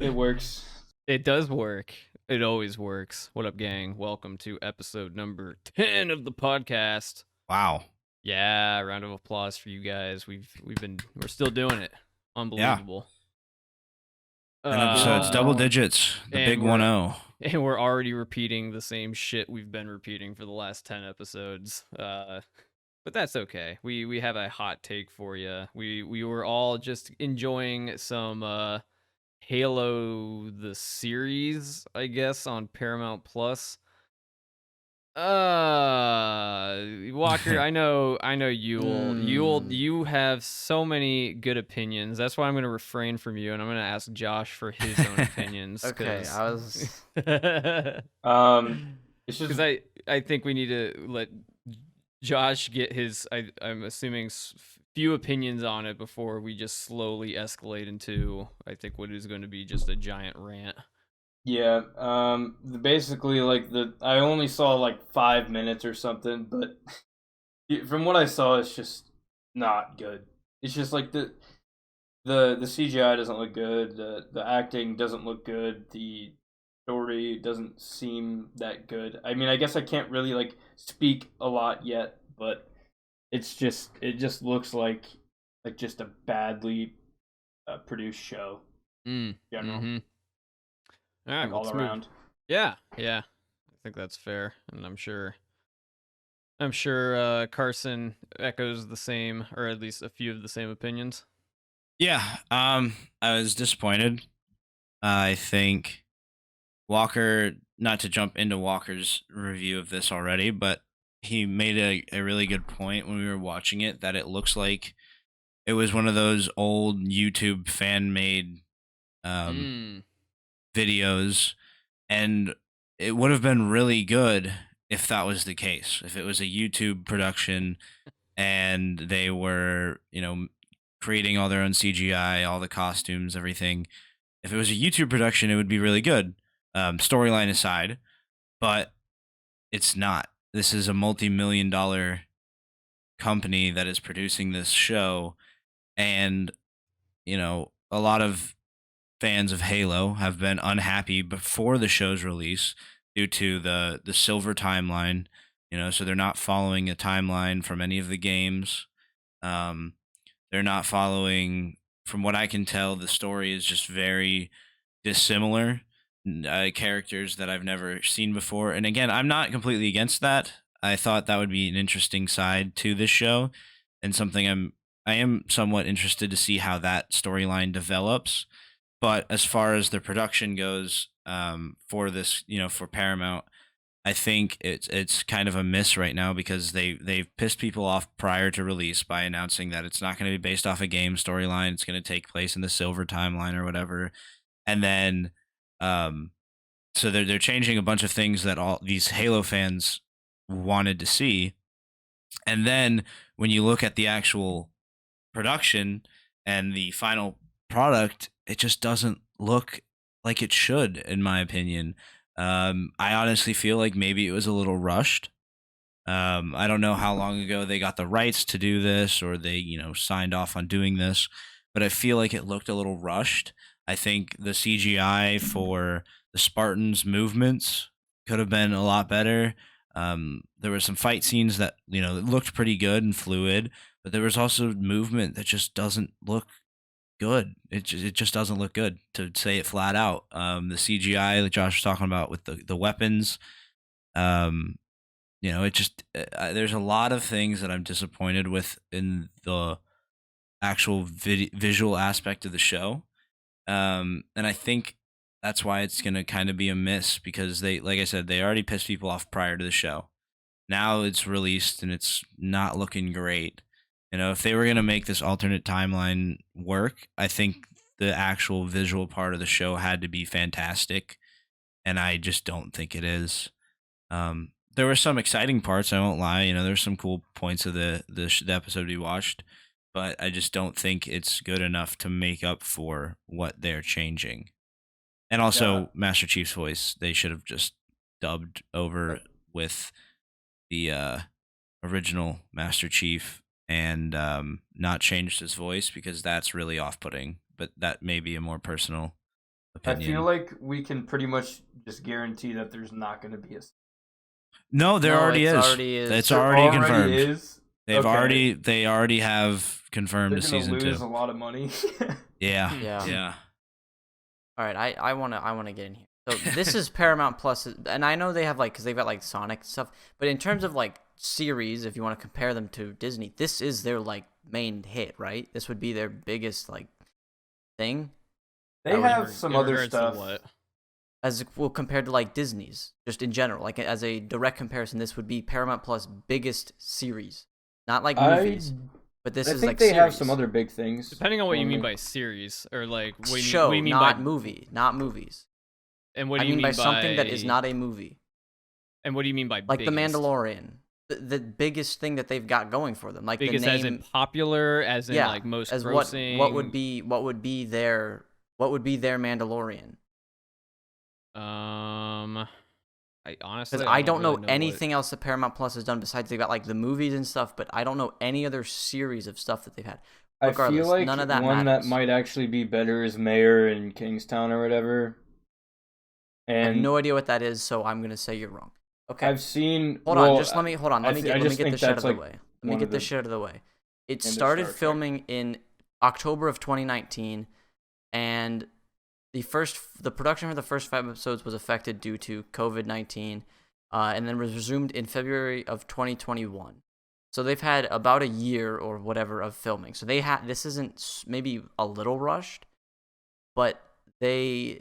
It works. It does work. It always works. What up, gang? Welcome to episode number 10 of the podcast. Wow. Yeah, round of applause for you guys. We're still doing it. Yeah. Unbelievable. 10 episodes, double Wow. digits, the and big we're 1-0. and we're already repeating the same shit we've been repeating for the last 10 episodes. But that's okay. We have a hot take for you. We were all just enjoying some Halo the series, I guess, on Paramount Plus. Walker, I know you have so many good opinions. That's why I'm gonna refrain from you, and I'm gonna ask Josh for his own opinions. Okay, Cause, I was. It's just because I think we need to let Josh get his. I'm assuming few opinions on it before we just slowly escalate into I think what is going to be just a giant rant. yeah. Basically, like I only saw like 5 minutes or something, but from what I saw, it's just not good. It's just like the CGI doesn't look good. The acting doesn't look good. The story doesn't seem that good. I mean, I guess I can't really like speak a lot yet, but it just looks like just a badly produced show in general, Mm-hmm. All right, like all let's around. move. Yeah. I think that's fair, and I'm sure Carson echoes the same, or at least a few of the same opinions. Yeah. I was disappointed. I think Walker, not to jump into Walker's review of this already, but he made a really good point when we were watching it that it looks like it was one of those old YouTube fan made um, Mm. videos, and it would have been really good if that was the case. If it was a YouTube production and they were, creating all their own CGI, all the costumes, everything. If it was a YouTube production, it would be really good, storyline aside. But it's not. This is a multi-million-dollar company that is producing this show, and a lot of fans of Halo have been unhappy before the show's release due to the silver timeline. So they're not following a timeline from any of the games. Um, they're not following, from what I can tell, the story is just very dissimilar. Characters that I've never seen before. And again, I'm not completely against that. I thought that would be an interesting side to this show, and something I am somewhat interested to see how that storyline develops. But as far as the production goes, for this, for Paramount, I think it's kind of a miss right now because they've pissed people off prior to release by announcing that it's not going to be based off a game storyline. It's going to take place in the Silver timeline or whatever, and then um, so they're changing a bunch of things that all these Halo fans wanted to see, and then when you look at the actual production and the final product, it just doesn't look like it should, in my opinion. I honestly feel like maybe it was a little rushed. I don't know how long ago they got the rights to do this or they, signed off on doing this, but I feel like it looked a little rushed. I think the CGI for the Spartans' movements could have been a lot better. There were some fight scenes that, looked pretty good and fluid, but there was also movement that just doesn't look good. It just doesn't look good, to say it flat out. The CGI that Josh was talking about with the weapons, um, it just there's a lot of things that I'm disappointed with in the actual visual aspect of the show, and I think that's why it's gonna kind of be a miss because they, like I said, they already pissed people off prior to the show. Now it's released and it's not looking great. If they were going to make this alternate timeline work, I think the actual visual part of the show had to be fantastic, and I just don't think it is. There were some exciting parts, I won't lie. There's some cool points of the episode we watched, but I just don't think it's good enough to make up for what they're changing. And Yeah, also, Master Chief's voice, they should have just dubbed over with the original Master Chief and not changed his voice because that's really off-putting. but that may be a more personal I opinion. feel like we can pretty much just guarantee that there's not going to be a. No, there No, already it's is. already is. It's There already confirmed. is. They've Okay. they already have confirmed They're a gonna season lose 2. a lot of money. Yeah. Yeah. Yeah. All right, I wanna get in here. So this is Paramount Plus, and I know they have like, because they've got like Sonic stuff, but in terms of like series, if you want to compare them to Disney, this is their like main hit, right? This would be their biggest like thing. They have some In other regards to stuff. what? As well, compared to like Disney's, just in general, like as a direct comparison, this would be Paramount Plus biggest series, not like movies, but this I is think like they have series. some other big things. Depending on what you mean only. by series, or like what Show, what do you mean not by movie, not movies. And what I do you mean by something that is by- not a movie, And what do you mean by like The biggest? Mandalorian, the biggest thing that they've got going for them, like Biggest the name, as in popular, as in yeah, like most as grossing. what would be their Mandalorian? I honestly Because I don't know really anything else that Paramount Plus has done besides they've got like the movies and stuff, but I don't know any other series of stuff that they've had. I Regardless, feel like none of that one matters. that might actually be better is Mayor in Kingstown or whatever. I have And no idea what that is, so I'm gonna say you're wrong. Okay, I've seen. hold well, on, just let me hold on. Let me get just this think shit out that's of the like way. Let me one get of this the shit out of the way. It end of started Star Trek. filming in October of 2019, and the production for the first 5 episodes was affected due to COVID-19, and then was resumed in February of 2021. So they've had about a year or whatever of filming. So this isn't maybe a little rushed, but some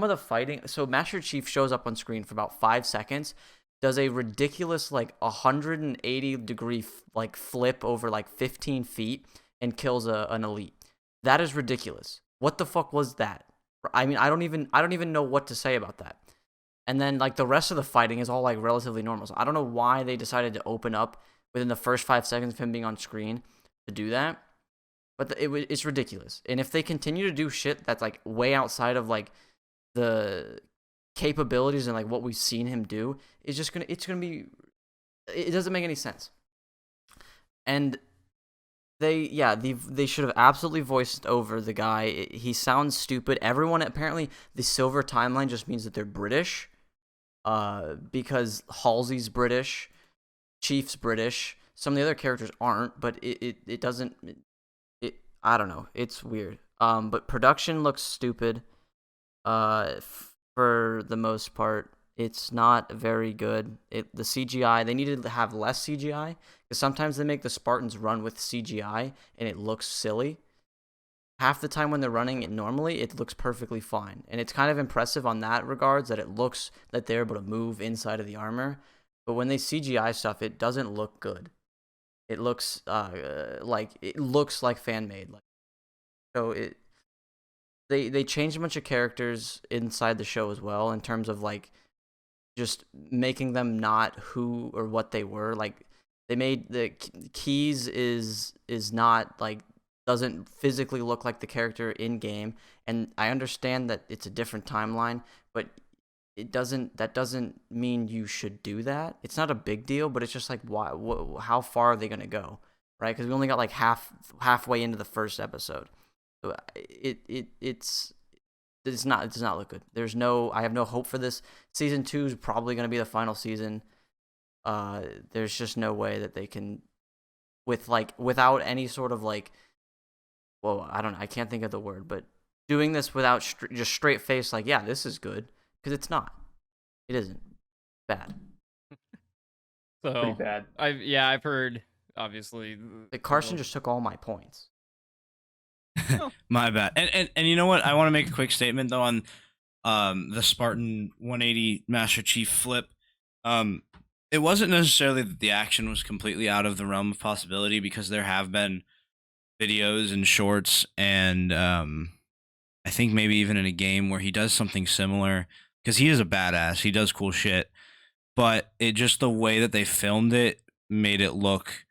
of the fighting. So Master Chief shows up on screen for about 5 seconds, does a ridiculous like 180-degree like flip over like 15 feet and kills an elite. That is ridiculous. What the fuck was that? I mean, I don't even know what to say about that. And then like the rest of the fighting is all like relatively normal. So I don't know why they decided to open up within the first 5 seconds of him being on screen to do that. But it's ridiculous. And if they continue to do shit that's like way outside of like the capabilities and like what we've seen him do, it doesn't make any sense. And they should have absolutely voiced over the guy. He sounds stupid. Everyone, apparently the silver timeline just means that they're British, because Halsey's British, Chief's British. Some of the other characters aren't, but it doesn't. I don't know. It's weird. But production looks stupid. For the most part, it's not very good. The CGI, they needed to have less CGI, because sometimes they make the Spartans run with CGI and it looks silly. Half the time when they're running it normally, it looks perfectly fine, and it's kind of impressive on that regards that it looks that they're able to move inside of the armor. But when they CGI stuff, it doesn't look good. It looks like fan made. So they changed a bunch of characters inside the show as well, in terms of like just making them not who or what they were. Like they made the Keys is not like, doesn't physically look like the character in game, and I understand that it's a different timeline, but that doesn't mean you should do that. It's not a big deal, but it's just like, why? How far are they gonna go, right? Because we only got like halfway into the first episode, so it does not look good. I have no hope for this. Season 2 is probably gonna be the final season. There's just no way that they can, without any sort of like, well, I don't know, I can't think of the word, but doing this without just straight face, like, yeah, this is good, because it's not. It isn't. Bad. pretty So bad. I've heard, obviously. Like, Carson just took all my points. My bad. And you know what? I want to make a quick statement though on the Spartan 180 Master Chief flip. It wasn't necessarily that the action was completely out of the realm of possibility, because there have been videos and shorts and I think maybe even in a game where he does something similar, because he is a badass. He does cool shit. But it just, the way that they filmed it made it look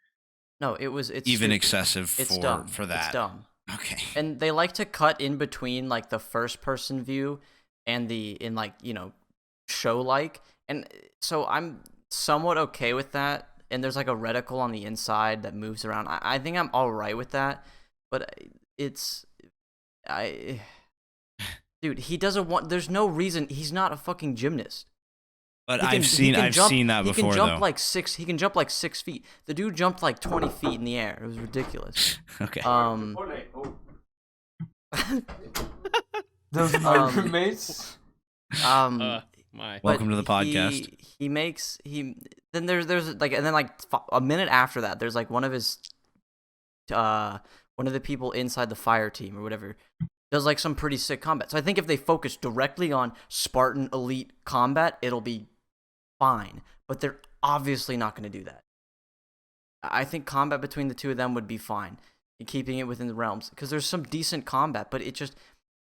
No, it's even stupid. excessive It's dumb. for that. It's dumb. Okay. And they like to cut in between like the first person view and show like, and so I'm somewhat okay with that. And there's like a reticle on the inside that moves around. I think I'm all right with that, but it's I dude, he doesn't want. There's no reason. He's not a fucking gymnast. But He can- I've he can jump- seen that He before can jump though. like 6. He can jump like 6 feet. The dude jumped like 20 feet in the air. It was ridiculous. Okay. Fortnite. Those are my roommates. My. But Welcome to the podcast. He makes then there's like, and then like a minute after that, there's like one of the people inside the fire team or whatever does like some pretty sick combat. So I think if they focus directly on Spartan elite combat, it'll be fine. But they're obviously not going to do that. I think combat between the two of them would be fine, and keeping it within the realms, because there's some decent combat. But it just,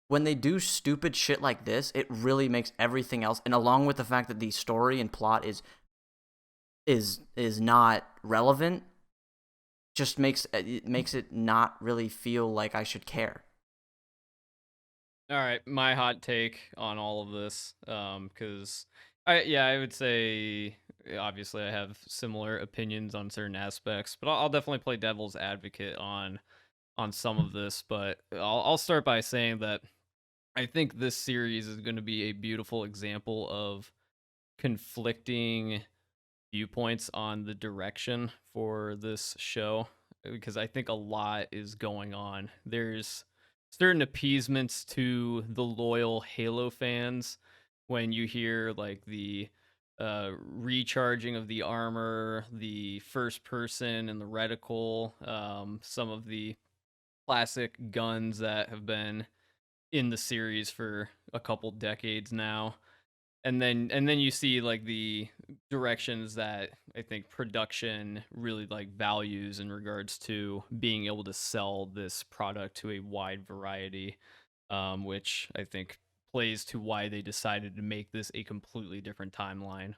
when they do stupid shit like this, it really makes everything else. And along with the fact that the story and plot is not relevant, just makes it not really feel like I should care. All right, my hot take on all of this, because I would say obviously I have similar opinions on certain aspects, but I'll definitely play devil's advocate on some of this. But I'll start by saying that I think this series is going to be a beautiful example of conflicting viewpoints on the direction for this show, because I think a lot is going on. There's certain appeasements to the loyal Halo fans when you hear like the recharging of the armor, the first person and the reticle, some of the classic guns that have been in the series for a couple decades now. And then you see like the directions that I think production really like values in regards to being able to sell this product to a wide variety, which I think plays to why they decided to make this a completely different timeline.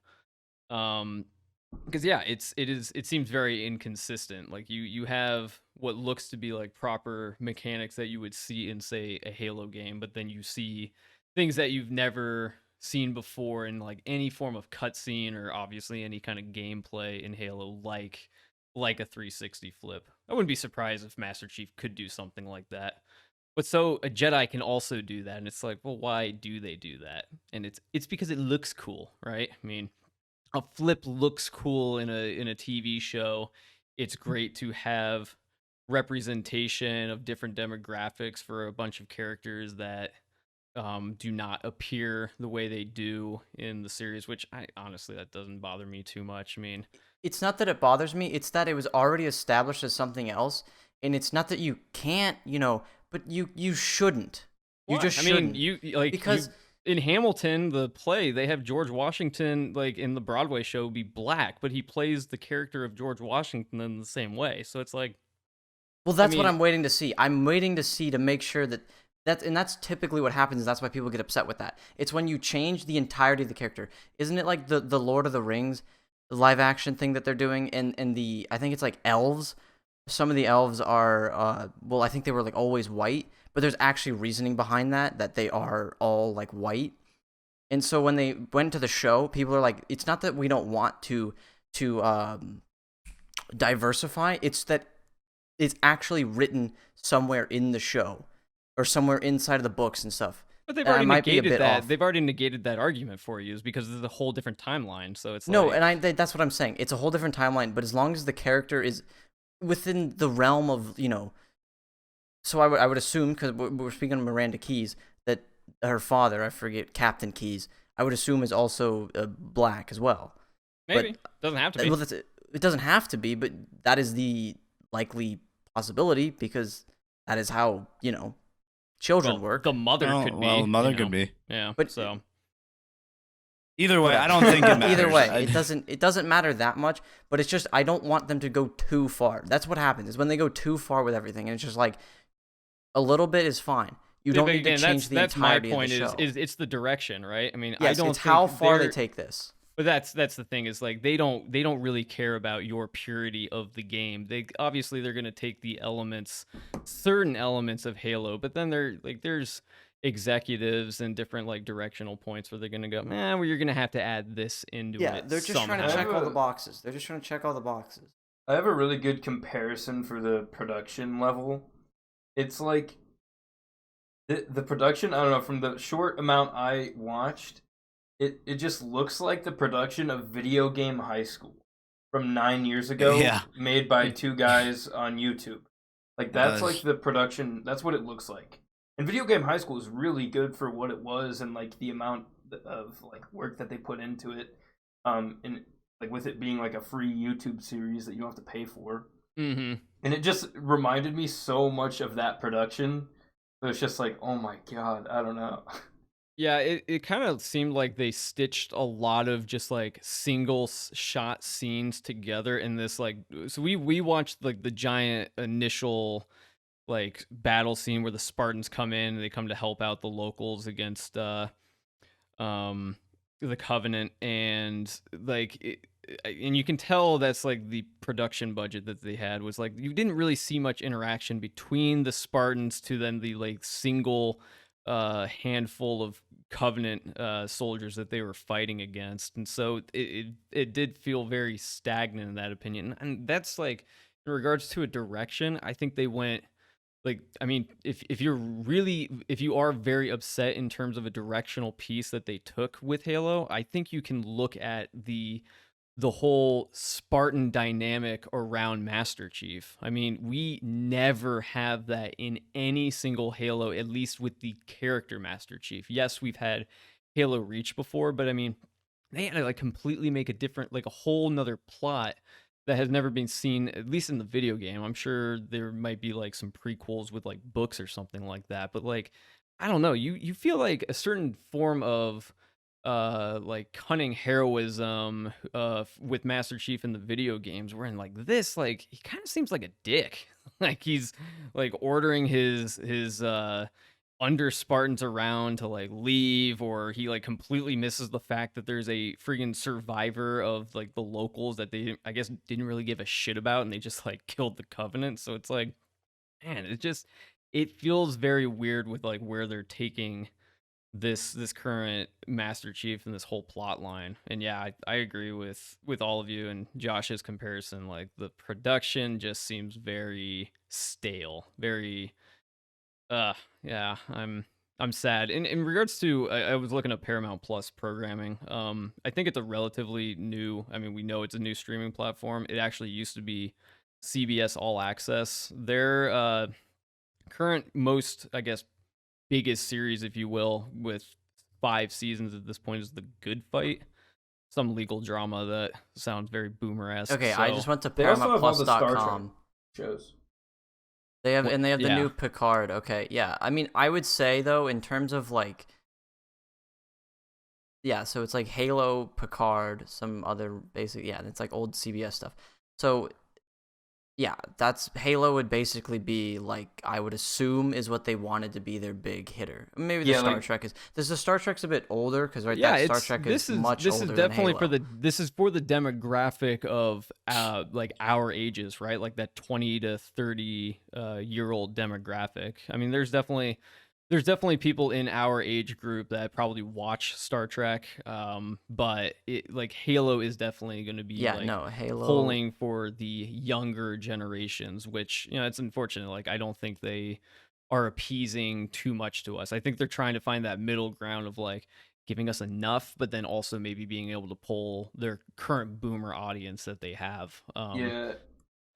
Because yeah, it seems very inconsistent. Like you have what looks to be like proper mechanics that you would see in, say, a Halo game, but then you see things that you've never seen before in like any form of cutscene or obviously any kind of gameplay in Halo, like a 360 flip. I wouldn't be surprised if Master Chief could do something like that. But so a Jedi can also do that, and it's like, well, why do they do that? And it's because it looks cool, right? I mean, a flip looks cool in a TV show. It's great to have representation of different demographics for a bunch of characters that do not appear the way they do in the series, which I honestly, that doesn't bother me too much. I mean, It's not that it bothers me, it's that it was already established as something else, and it's not that you can't, but you shouldn't. You what? just I shouldn't. mean, you like because in Hamilton, the play, they have George Washington like in the Broadway show be black, but he plays the character of George Washington in the same way. So it's like, well, that's I what mean, I'm waiting to see. I'm waiting to see to make sure that's typically what happens. That's why people get upset with that. It's when you change the entirety of the character. Isn't it like the Lord of the Rings, the live action thing that they're doing, and the, I think it's like elves. Some of the elves are well, I think they were like always white, but there's actually reasoning behind that they are all like white. And so when they went to the show, people are like, it's not that we don't want to diversify, it's that it's actually written somewhere in the show or somewhere inside of the books and stuff. but they've And I already might be a negated bit that. off. They've already negated that argument for you, is because there's a whole different timeline. So it's No, like, and that's what I'm saying. It's a whole different timeline, but as long as the character is within the realm of, so I would assume, because we're speaking of Miranda Keyes, that her father, I forget, Captain Keyes, I would assume is also black as well. maybe doesn't have to be. Well, it doesn't have to be, but that is the likely possibility, because that is how, children Well, work. the mother could be. Well, the mother you could know? be. Yeah, But- so Either way, I don't think it matters. Either way, I- it doesn't matter that much, but it's just I don't want them to go too far. That's what happens, is when they go too far with everything, and it's just like a little bit is fine. You yeah, don't but need to again, change the that's my entirety point. of the show. Is it's the direction, right? I mean, I Yes, don't it's think how far they they're- take this. But that's the thing, is like they don't really care about your purity of the game. They're going to take the elements, certain elements of Halo, but then there's executives and different like directional points where they're going to go, well, you're going to have to add this into Yeah, it. they're just somehow. trying to check all the a- boxes. They're just trying to check all the boxes. I have a really good comparison for the production level. it's like the production. I don't know. From the short amount I watched, it just looks like the production of Video Game High School from 9 years ago, Yeah, made by two guys on YouTube. Like it that's like does. the production. That's what it looks like. And Video Game High School is really good for what it was and like the amount of like work that they put into it. And like with it being like a free YouTube series that you don't have to pay for. Mm-hmm. And it just reminded me so much of that production. It was just like, oh my god, I don't know. Yeah, it kind of seemed like they stitched a lot of just like single shot scenes together in this like so we watched like the giant initial like battle scene where the Spartans come in and they come to help out the locals against um the Covenant and like and you can tell that's like the production budget that they had was like you didn't really see much interaction between the Spartans to then the like single handful of Covenant soldiers that they were fighting against, and so it did feel very stagnant in that opinion. And that's like in regards to a direction, I think they went like I mean, if you're really if you are very upset in terms of a directional piece that they took with Halo, I think you can look at the whole Spartan dynamic around Master Chief. I mean, we never have that in any single Halo, at least with the character Master Chief. Yes, we've had Halo Reach before, but I mean, they had to like completely make a different, like a whole nother plot that has never been seen, at least in the video game. I'm sure there might be like some prequels with like books or something like that, but like, I don't know. You feel like a certain form of like cunning heroism with Master Chief in the video games where in like this like he kind of seems like a dick like he's like ordering his under Spartans around to like leave or he like completely misses the fact that there's a freaking survivor of like the locals that they I guess didn't really give a shit about and they just like killed the Covenant. So it's like man it feels very weird with like where they're taking this current Master Chief and this whole plot line. And yeah, I agree with all of you and Josh's comparison. Like the production just seems very stale, very yeah. I'm sad. In regards to I was looking at Paramount Plus programming. I think it's a relatively new. I mean, we know it's a new streaming platform. It actually used to be CBS All Access. Their current most I guess biggest series, if you will, with 5 seasons at this point is The Good Fight. Some legal drama that sounds very boomer-esque. Okay, I just went to They also have all the Star Trek ParamountPlus.com. shows. They have and they have the yeah. new Picard. Okay, yeah. I mean, I would say though, in terms of like, yeah, so it's like Halo, Picard, some other basic, yeah, it's like old CBS stuff. So yeah, that's Halo would basically be like I would assume is what they wanted to be their big hitter. Maybe the Yeah, Star like- Trek is. This the Star Trek's a bit older because right, Yeah, that Star it's Trek this is much this older is than definitely Halo. for the this is for the demographic of like our ages, right? Like that 20 to 30 year old demographic. I mean, there's definitely people in our age group that probably watch Star Trek, but it like Halo is definitely going to be Yeah, like no, Halo. polling for the younger generations, which you know it's unfortunate. Like I don't think they are appeasing too much to us. I think they're trying to find that middle ground of like giving us enough, but then also maybe being able to pull their current boomer audience that they have. Yeah,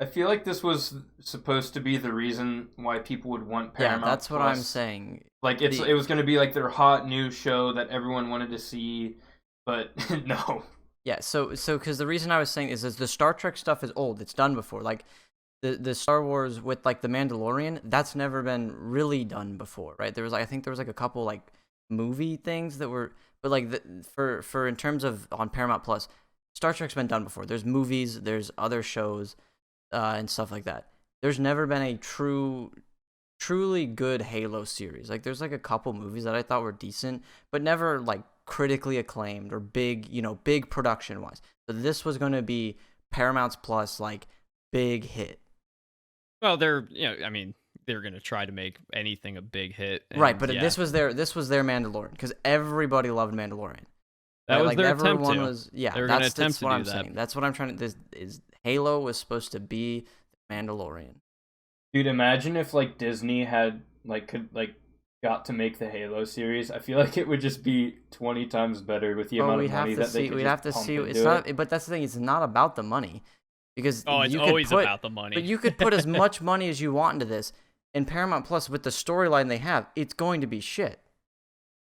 I feel like this was supposed to be the reason why people would want Yeah, Paramount. that's what I'm Plus. saying. Like it was going to be like their hot new show that everyone wanted to see, but no. Yeah, so because the reason I was saying is the Star Trek stuff is old. It's done before. Like the Star Wars with like the Mandalorian, that's never been really done before, right? There was like I think there was like a couple like movie things that were, but like for in terms of on Paramount Plus, Star Trek's been done before. There's movies, there's other shows, and stuff like that. There's never been a truly good Halo series. Like there's like a couple movies that I thought were decent, but never like critically acclaimed or big, big production wise. So this was going to be Paramount's Plus like big hit. Well, they're I mean they're gonna try to make anything a big hit, Right, but yeah, this was their Mandalorian because everybody loved Mandalorian. that Right? was Like their attempt everyone to. was, yeah. They were gonna That's attempt to what do I'm that. saying. That's what I'm trying to. This is Halo was supposed to be Mandalorian. Dude, imagine if like Disney had like could like got to make the Halo series. I feel like it would just be 20 times better with the Well, amount we'd of have money to that they see. could We'd just have to pump see. It's into it. not. But that's the thing. It's not about the money, because Oh, it's you could always put. about the money. But you could put as much money as you want into this, and Paramount Plus with the storyline they have, it's going to be shit.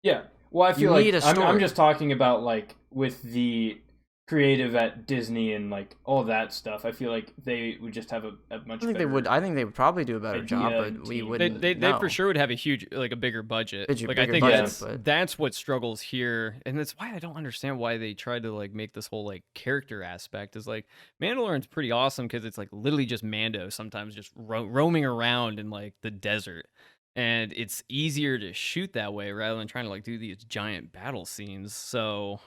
Yeah. Well, I You feel like need a I'm story. just talking about like with the creative at Disney and like all that stuff. I feel like they would just have a much I think they better would. I think they would probably do a better job, idea but and we team. wouldn't. They for know. sure would have a huge, like a bigger budget. Like I Bigger think budget, but- that's what struggles here, and that's why I don't understand why they tried to like make this whole like character aspect is like Mandalorian's pretty awesome because it's like literally just Mando sometimes just roaming around in like the desert, and it's easier to shoot that way rather than trying to like do these giant battle scenes. So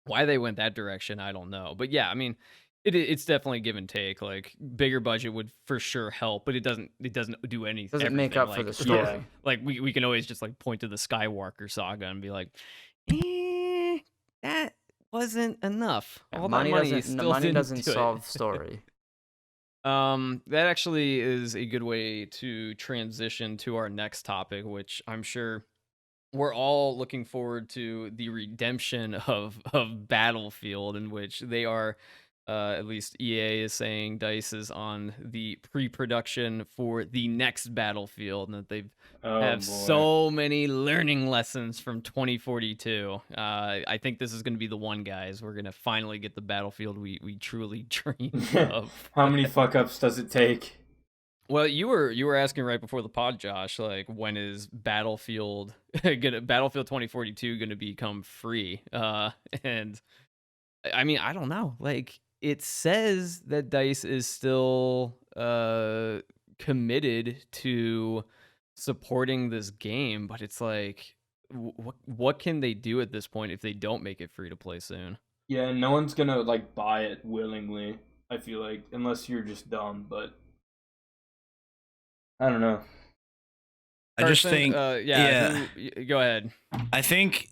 why they went that direction, I don't know. But yeah, I mean, it's definitely give and take. Like bigger budget would for sure help, but it doesn't do anything. Doesn't make up for the story. Yeah. Like we can always just like point to the Skywalker saga and be like, that wasn't enough. All that money still didn't doesn't do it." solve story. That actually is a good way to transition to our next topic, which I'm sure we're all looking forward to, the redemption of Battlefield, in which they are, at least EA is saying DICE is on the pre-production for the next Battlefield, and that they Oh, have boy. so many learning lessons from 2042. I think this is going to be the one, guys. We're going to finally get the Battlefield we truly dreamed of. How many fuck ups does it take? Well, you were asking right before the pod, Josh, like when is Battlefield 2042 gonna become free? And I mean, I don't know. Like it says that DICE is still committed to supporting this game, but it's like what can they do at this point if they don't make it free to play soon? Yeah, no one's gonna like buy it willingly, I feel like, unless you're just dumb, but I don't know. I just Carson, think, go ahead. I think,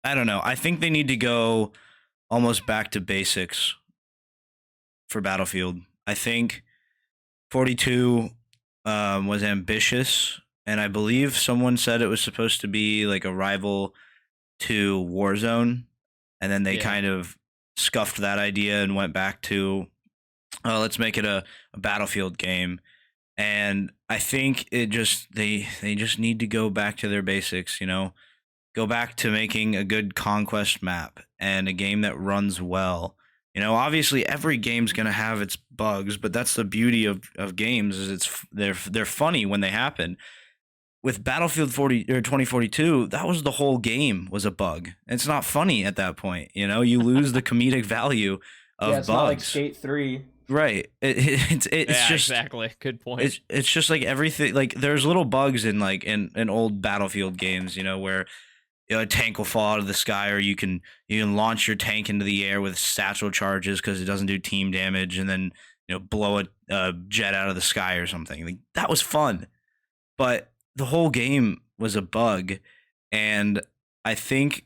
I don't know. I think they need to go almost back to basics for Battlefield. I think 42 was ambitious, and I believe someone said it was supposed to be like a rival to Warzone, and then they Yeah. kind of scuffed that idea and went back to, let's make it a Battlefield game. And I think it just they just need to go back to their basics, you know, go back to making a good conquest map and a game that runs well. You know, obviously every game's gonna have its bugs, but that's the beauty of games is they're funny when they happen. With Battlefield 40 or 2042, that was the whole game was a bug. It's not funny at that point, you know. You lose the comedic value of Yeah, it's bugs. not like Skate 3. Right. It's Yeah, just exactly. Good point. it's just like everything, like there's little bugs in like in old Battlefield games, you know, where a tank will fall out of the sky, or you can launch your tank into the air with satchel charges because it doesn't do team damage, and then blow a jet out of the sky or something. Like that was fun, but the whole game was a bug, and I think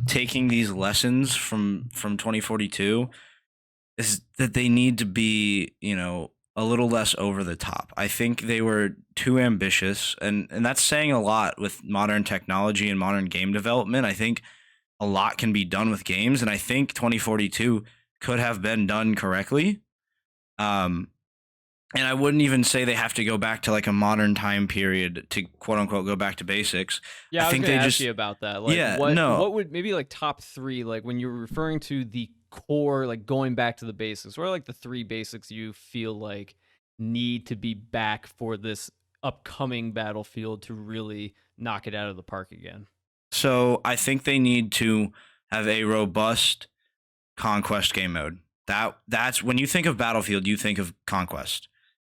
taking these lessons from 2042 is that they need to be, a little less over the top. I think they were too ambitious, and that's saying a lot with modern technology and modern game development. I think a lot can be done with games, and I think 2042 could have been done correctly. And I wouldn't even say they have to go back to like a modern time period to quote unquote go back to basics. Yeah, I was think gonna they ask just you about that. Like, Yeah, what no. what would maybe like top three, like when you're referring to the core, like going back to the basics, what are like the three basics you feel like need to be back for this upcoming Battlefield to really knock it out of the park again? So I think they need to have a robust conquest game mode. That's when you think of Battlefield, you think of conquest,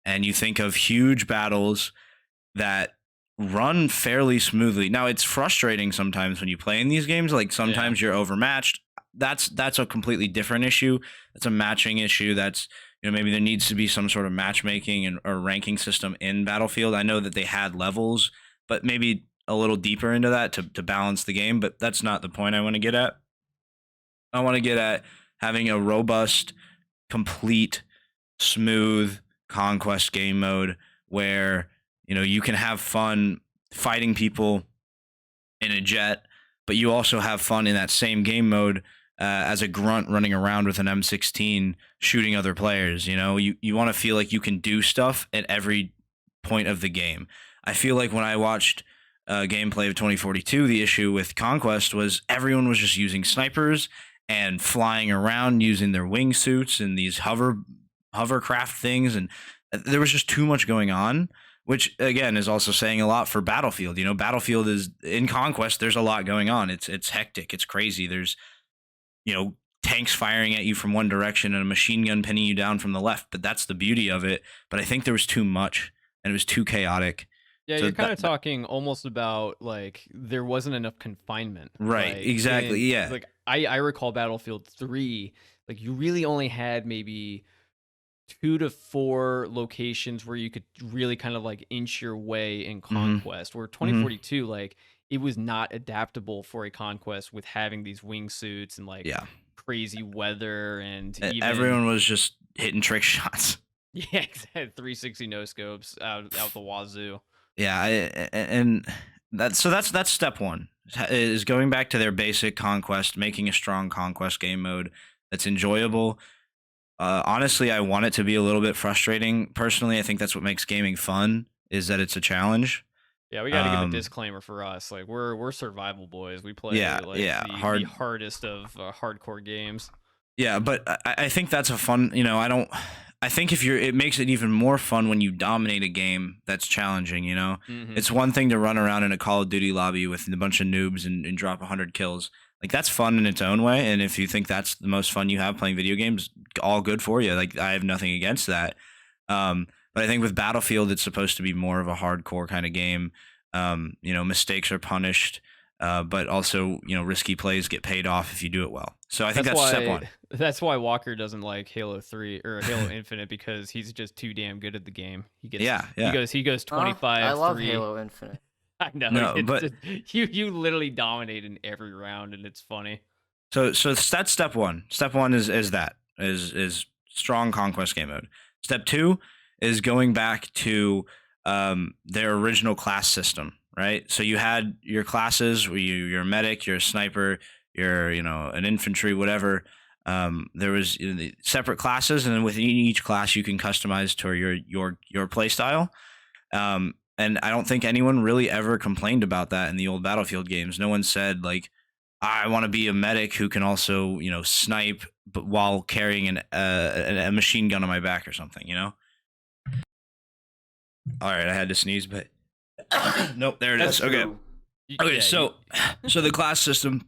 and you think of huge battles that run fairly smoothly. Now it's frustrating sometimes when you play in these games. Like sometimes you're overmatched. That's a completely different issue. That's a matching issue. That's maybe there needs to be some sort of matchmaking and or ranking system in Battlefield. I know that they had levels, but maybe a little deeper into that to balance the game. But that's not the point I want to get at. I want to get at having a robust, complete smooth conquest game mode where you can have fun fighting people in a jet, but you also have fun in that same game mode as a grunt running around with an M16 shooting other players. You want to feel like you can do stuff at every point of the game. I feel like when I watched gameplay of 2042, the issue with Conquest was everyone was just using snipers and flying around using their wingsuits and these hovercraft things, and there was just too much going on, which again is also saying a lot for Battlefield. Battlefield is in Conquest. There's a lot going on. It's hectic. It's crazy. There's tanks firing at you from one direction and a machine gun pinning you down from the left. But that's the beauty of it. But I think there was too much and it was too chaotic. Yeah, So you're kind of talking almost about like there wasn't enough confinement. Right, Like, exactly, yeah. Like I recall Battlefield 3, like you really only had maybe 2 to 4 locations where you could really kind of like inch your way in conquest. Where 2042, like it was not adaptable for a conquest with having these wingsuits and like Yeah. crazy weather and even Everyone was just hitting trick shots. yeah, exactly, 360 no scopes out the wazoo. Yeah, and that's step one, is going back to their basic conquest, making a strong conquest game mode that's enjoyable. Honestly, I want it to be a little bit frustrating. Personally, I think that's what makes gaming fun, is that it's a challenge. Yeah, we got to give a disclaimer for us. Like we're survival boys. We play the hardest of hardcore games. Yeah, but I think that's a fun. I think it makes it even more fun when you dominate a game that's challenging. It's one thing to run around in a Call of Duty lobby with a bunch of noobs and drop 100 kills. Like that's fun in its own way, and if you think that's the most fun you have playing video games, all good for you. Like I have nothing against that. But I think with Battlefield, it's supposed to be more of a hardcore kind of game. Mistakes are punished, but also risky plays get paid off if you do it well. So I think that's step one. That's why Walker doesn't like Halo 3 or Halo Infinite, because he's just too damn good at the game. He goes 25. I love 3. Halo Infinite. I know. No, but you literally dominate in every round, and it's funny. So that's step one. Step one is strong conquest game mode. Step two is going back to their original class system, right? So you had your classes where you're a medic, you're a sniper, you're an infantry, whatever. There was separate classes, and within each class you can customize to your play style. And I don't think anyone really ever complained about that in the old Battlefield games. No one said like, I want to be a medic who can also snipe, but while carrying a machine gun on my back or something. All right, I had to sneeze, but nope, there it is. Okay. Okay, so the class system,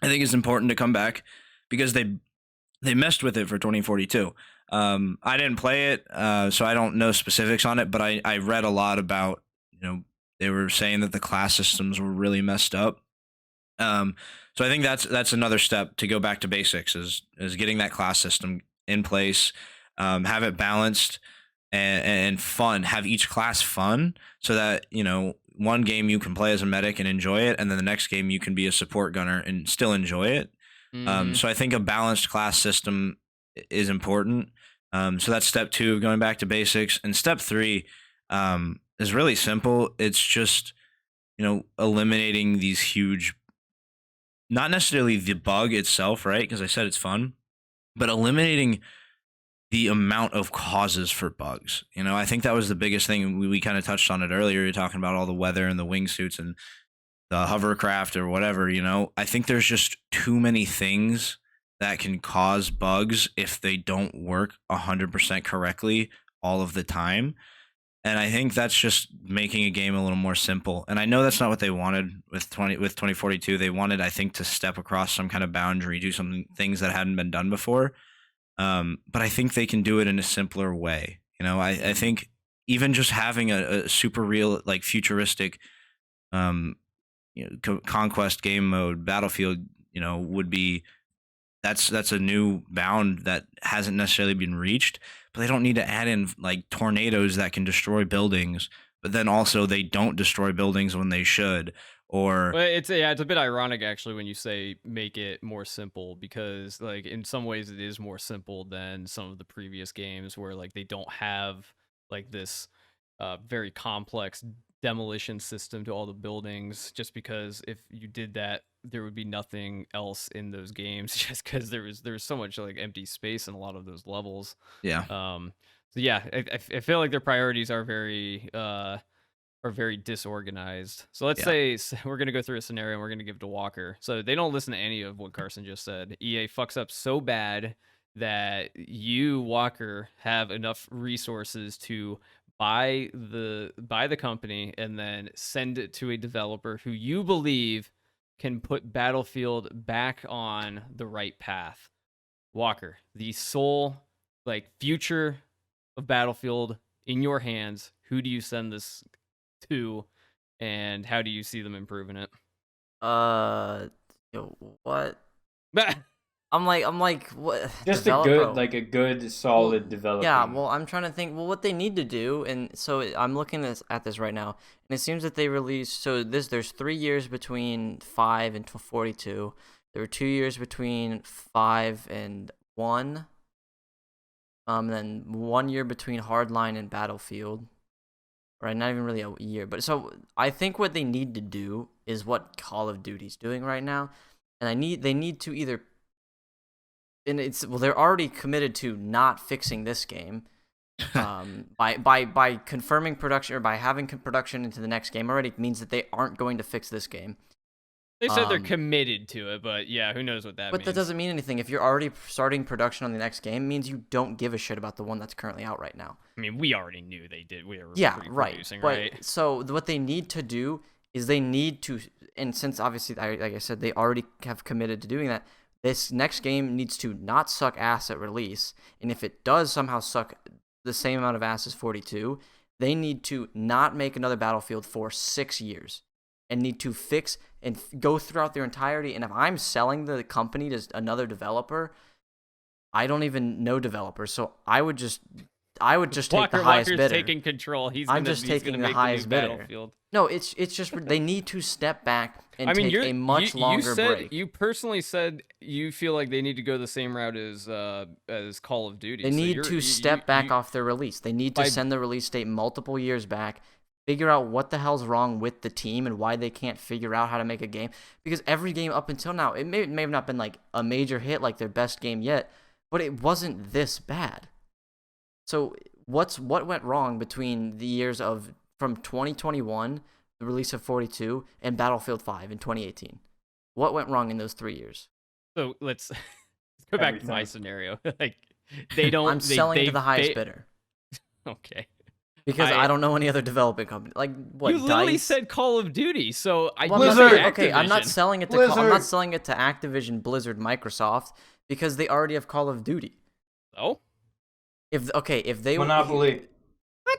I think, is important to come back because they messed with it for 2042. I didn't play it, so I don't know specifics on it, but I read a lot about, they were saying that the class systems were really messed up. So I think that's another step to go back to basics, is getting that class system in place, have it balanced and fun, have each class fun, so that one game you can play as a medic and enjoy it, and then the next game you can be a support gunner and still enjoy it. So I think a balanced class system is important. So that's step two, going back to basics. And step three is really simple. It's just eliminating these huge, not necessarily the bug itself, right? Because I said it's fun, but eliminating the amount of causes for bugs. I think that was the biggest thing. We kind of touched on it earlier. You're talking about all the weather and the wingsuits and the hovercraft or whatever. I think there's just too many things that can cause bugs if they don't work 100% correctly all of the time. And I think that's just making a game a little more simple. And I know that's not what they wanted with 2042. They wanted, I think, to step across some kind of boundary, do some things that hadn't been done before. But I think they can do it in a simpler way. I think even just having a super real, like futuristic, conquest game mode, Battlefield, would be, that's a new bound that hasn't necessarily been reached. But they don't need to add in like tornadoes that can destroy buildings, but then also they don't destroy buildings when they should, or Well, it's a bit ironic actually when you say make it more simple, because like in some ways it is more simple than some of the previous games where like they don't have like this very complex demolition system to all the buildings, just because if you did that there would be nothing else in those games just because there was so much like empty space in a lot of those levels. yeah. So yeah, I feel like their priorities are very disorganized. So let's say we're going to go through a scenario and we're going to give it to Walker. So they don't listen to any of what Carson just said. EA fucks up so bad that you, Walker, have enough resources to buy the company and then send it to a developer who you believe can put Battlefield back on the right path. Walker, the sole like future of Battlefield in your hands, who do you send this to, and how do you see them improving it? What? I'm like, what? Just Developer? a good, solid developing. Yeah, well, I'm trying to think. Well, what they need to do, and so I'm looking at this right now, and it seems that they released. So there's 3 years between 5 and 42. There were 2 years between 5 and 1. And then 1 year between Hardline and Battlefield. Right, not even really a year. But so I think what they need to do is what Call of Duty's doing right now, and they need to either. And they're already committed to not fixing this game, by confirming production or by having production into the next game already means that they aren't going to fix this game. They said they're committed to it, but yeah, who knows what that means. But that doesn't mean anything. If you're already starting production on the next game, it means you don't give a shit about the one that's currently out right now. I mean, we already knew they did. We were producing, but, right? So what they need to do is they need to, and since obviously, like I said, they already have committed to doing that, this next game needs to not suck ass at release, and if it does somehow suck the same amount of ass as 42, they need to not make another Battlefield for 6 years, and need to fix and go throughout their entirety. And if I'm selling the company to another developer, I don't even know developers, so I would just take the highest bidder. Taking control. I'm just taking the highest bidder. No, it's just they need to step back and take a much longer break. You personally said you feel like they need to go the same route as Call of Duty. They need to step back off their release. They need to send the release date multiple years back. Figure out what the hell's wrong with the team and why they can't figure out how to make a game. Because every game up until now, it may have not been like a major hit, like their best game yet, but it wasn't this bad. So what went wrong between the years from 2021, the release of 42, and Battlefield 5 in 2018? What went wrong in those 3 years? So let's go back to my scenario. Like they don't. I'm selling to the highest bidder. Okay. Because I don't know any other development company. Like what? You literally DICE? said Call of Duty, so I Blizzard. Okay, I'm not selling it to I'm not selling it to Activision, Blizzard, Microsoft, because they already have Call of Duty. Oh. If they Monopoly.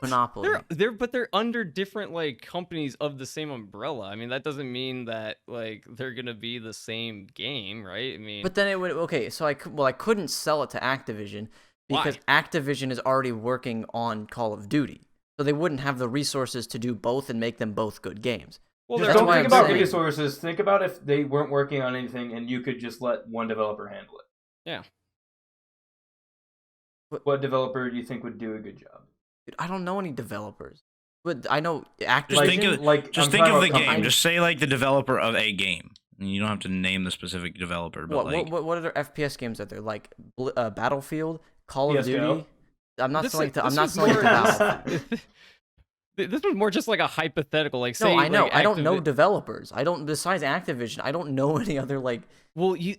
Monopoly. They're under different like companies of the same umbrella. I mean, that doesn't mean that like they're gonna be the same game, right? I mean, but then it would so I couldn't sell it to Activision because Activision is already working on Call of Duty, so they wouldn't have the resources to do both and make them both good games. Well, don't think about resources. Think about if they weren't working on anything and you could just let one developer handle it. Yeah. What developer do you think would do a good job? Dude, I don't know any developers, but I know Activision. Just think of the game. Just say like the developer of a game. You don't have to name the specific developer. But what other FPS games are there? Like Battlefield, Call of Duty. I'm not selling to Battlefield. This was more just like a hypothetical. Like, say, no, I know. Like, I don't know developers. I don't. Besides Activision, I don't know any other like. Well, you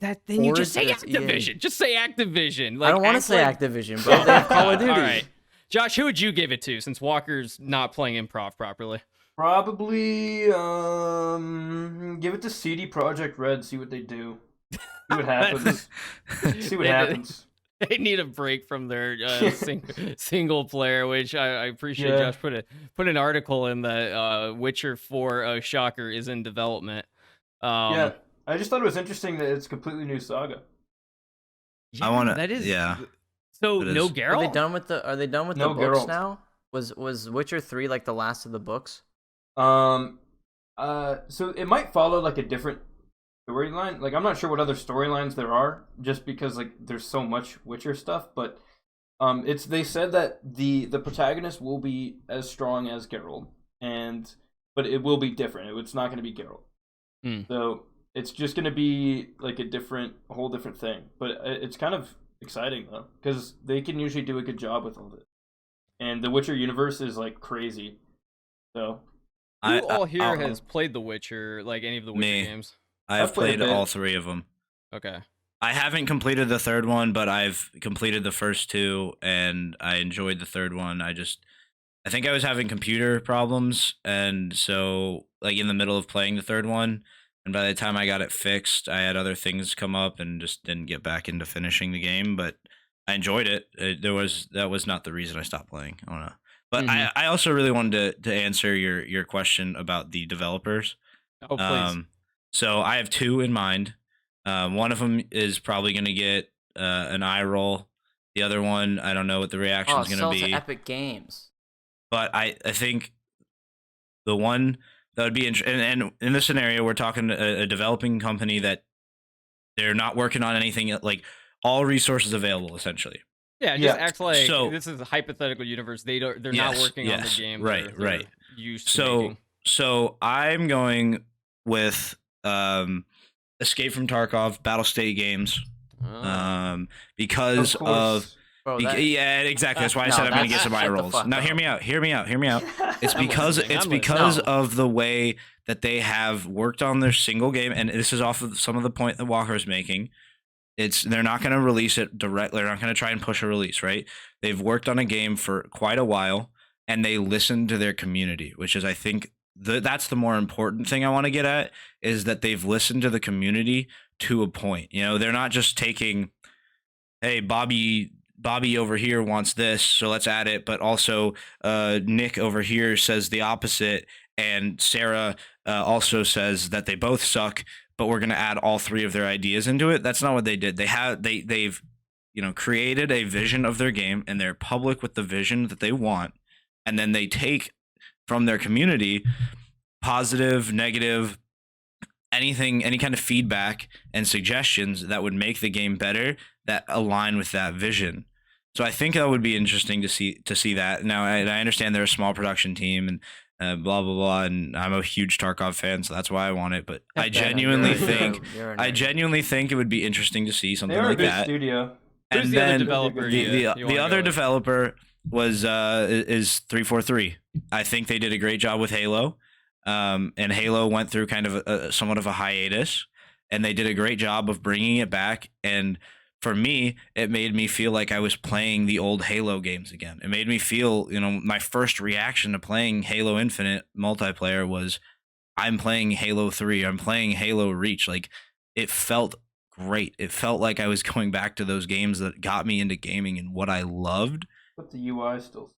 just say Activision. Just say Activision. Like, I don't want to say Activision, but they have Call of Duty. All right, Josh, who would you give it to? Since Walker's not playing improv properly. Probably give it to Projekt Red. See what they do. See what happens. See what happens. They need a break from their single player, which I appreciate. Yeah. Josh put an article in the Witcher 4 shocker is in development. Yeah, I just thought it was interesting that it's a completely new saga. Yeah, I want to. That is. Yeah. So no Geralt. Are they done with the books now? Was Witcher 3 like the last of the books? So it might follow like a different storyline. Like I'm not sure what other storylines there are, just because like there's so much Witcher stuff. But it's they said that the protagonist will be as strong as Geralt, but it will be different. It's not going to be Geralt. So it's just going to be like a whole different thing. But it's kind of exciting though, because they can usually do a good job with all this. And the Witcher universe is like crazy. So who all here has played The Witcher, like any of the Witcher games? I've played all 3 of them. Okay. I haven't completed the 3rd one, but I've completed the first 2, and I enjoyed the 3rd one. I think I was having computer problems, and so like in the middle of playing the 3rd one, and by the time I got it fixed, I had other things come up and just didn't get back into finishing the game. But I enjoyed it. That was not the reason I stopped playing. I don't know. But I also really wanted to answer your question about the developers. Oh, please. So I have 2 in mind. One of them is probably going to get an eye roll. The other one, I don't know what the reaction is going to be. To Epic Games. But I think the one that would be and in this scenario, we're talking a developing company that they're not working on anything, like all resources available, essentially. Yeah, just act like this is a hypothetical universe. They're not working on the game. Right. Used to making. So I'm going with Escape from Tarkov, Battle State Games, because of yeah, exactly. That's why I said I'm going to get some eye rolls. Now, hear me out. It's because of the way that they have worked on their single game, and this is off of some of the point that Walker is making. They're not going to release it directly. They're not going to try and push a release, right? They've worked on a game for quite a while, and they listen to their community, which is, I think, that's the more important thing I want to get at, is that they've listened to the community to a point. You know, they're not just taking, hey, Bobby over here wants this, so let's add it, but also Nick over here says the opposite, and Sarah also says that they both suck, but we're going to add all 3 of their ideas into it. That's not what they did. They've created a vision of their game, and they're public with the vision that they want, and then they take from their community positive, negative, any kind of feedback and suggestions that would make the game better, that align with that vision. So I think that would be interesting to see that. Now I understand they're a small production team and blah blah blah, and I'm a huge Tarkov fan, so that's why I want it. But I genuinely think it would be interesting to see something like that. Studio. And Who's then the other developer? The other developer is 343. I think they did a great job with Halo, and Halo went through kind of somewhat of a hiatus, and they did a great job of bringing it back. And for me, it made me feel like I was playing the old Halo games again. It made me feel, my first reaction to playing Halo Infinite multiplayer was, I'm playing Halo 3, I'm playing Halo Reach. Like, it felt great. It felt like I was going back to those games that got me into gaming and what I loved. But the UI still,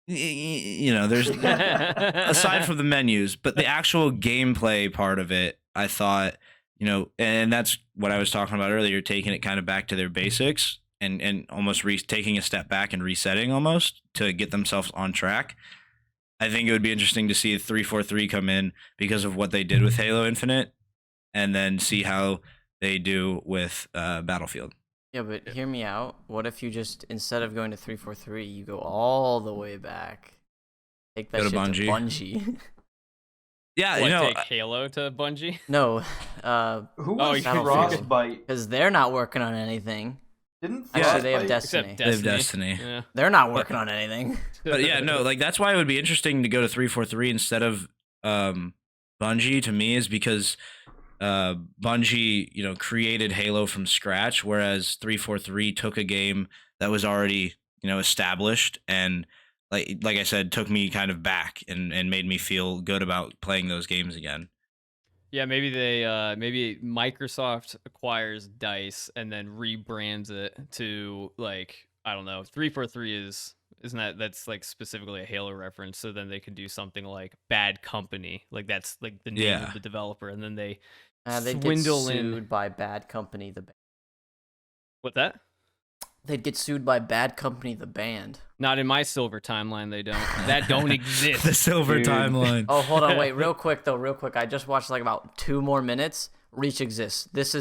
there's aside from the menus, but the actual gameplay part of it, I thought, and that's what I was talking about earlier, taking it kind of back to their basics and almost taking a step back and resetting almost to get themselves on track. I think it would be interesting to see 343 come in because of what they did with Halo Infinite, and then see how they do with Battlefield. Yeah, but hear me out. What if you just, instead of going to 343, you go all the way back? Take that shit to Bungie. Yeah, take Halo to Bungie? No. Who was Frostbite? Because they're not working on anything. Actually, they have Destiny. They have Destiny. Yeah. They're not working on anything. But yeah, no, like that's why it would be interesting to go to 343 instead of Bungie, to me, is because Bungie, created Halo from scratch, whereas 343 took a game that was already, established, and like I said, took me kind of back and made me feel good about playing those games again. Yeah, maybe maybe Microsoft acquires DICE and then rebrands it to, like, I don't know, 343 that's like specifically a Halo reference, so then they could do something like Bad Company, like that's like the name of the developer, and then they swindle get sued by Bad Company. What that? They'd get sued by Bad Company, the band. Not in my silver timeline, they don't. That don't exist. The silver Dude. timeline. Oh, hold on, wait, real quick. I just watched like about 2 more minutes. Reach exists. Reach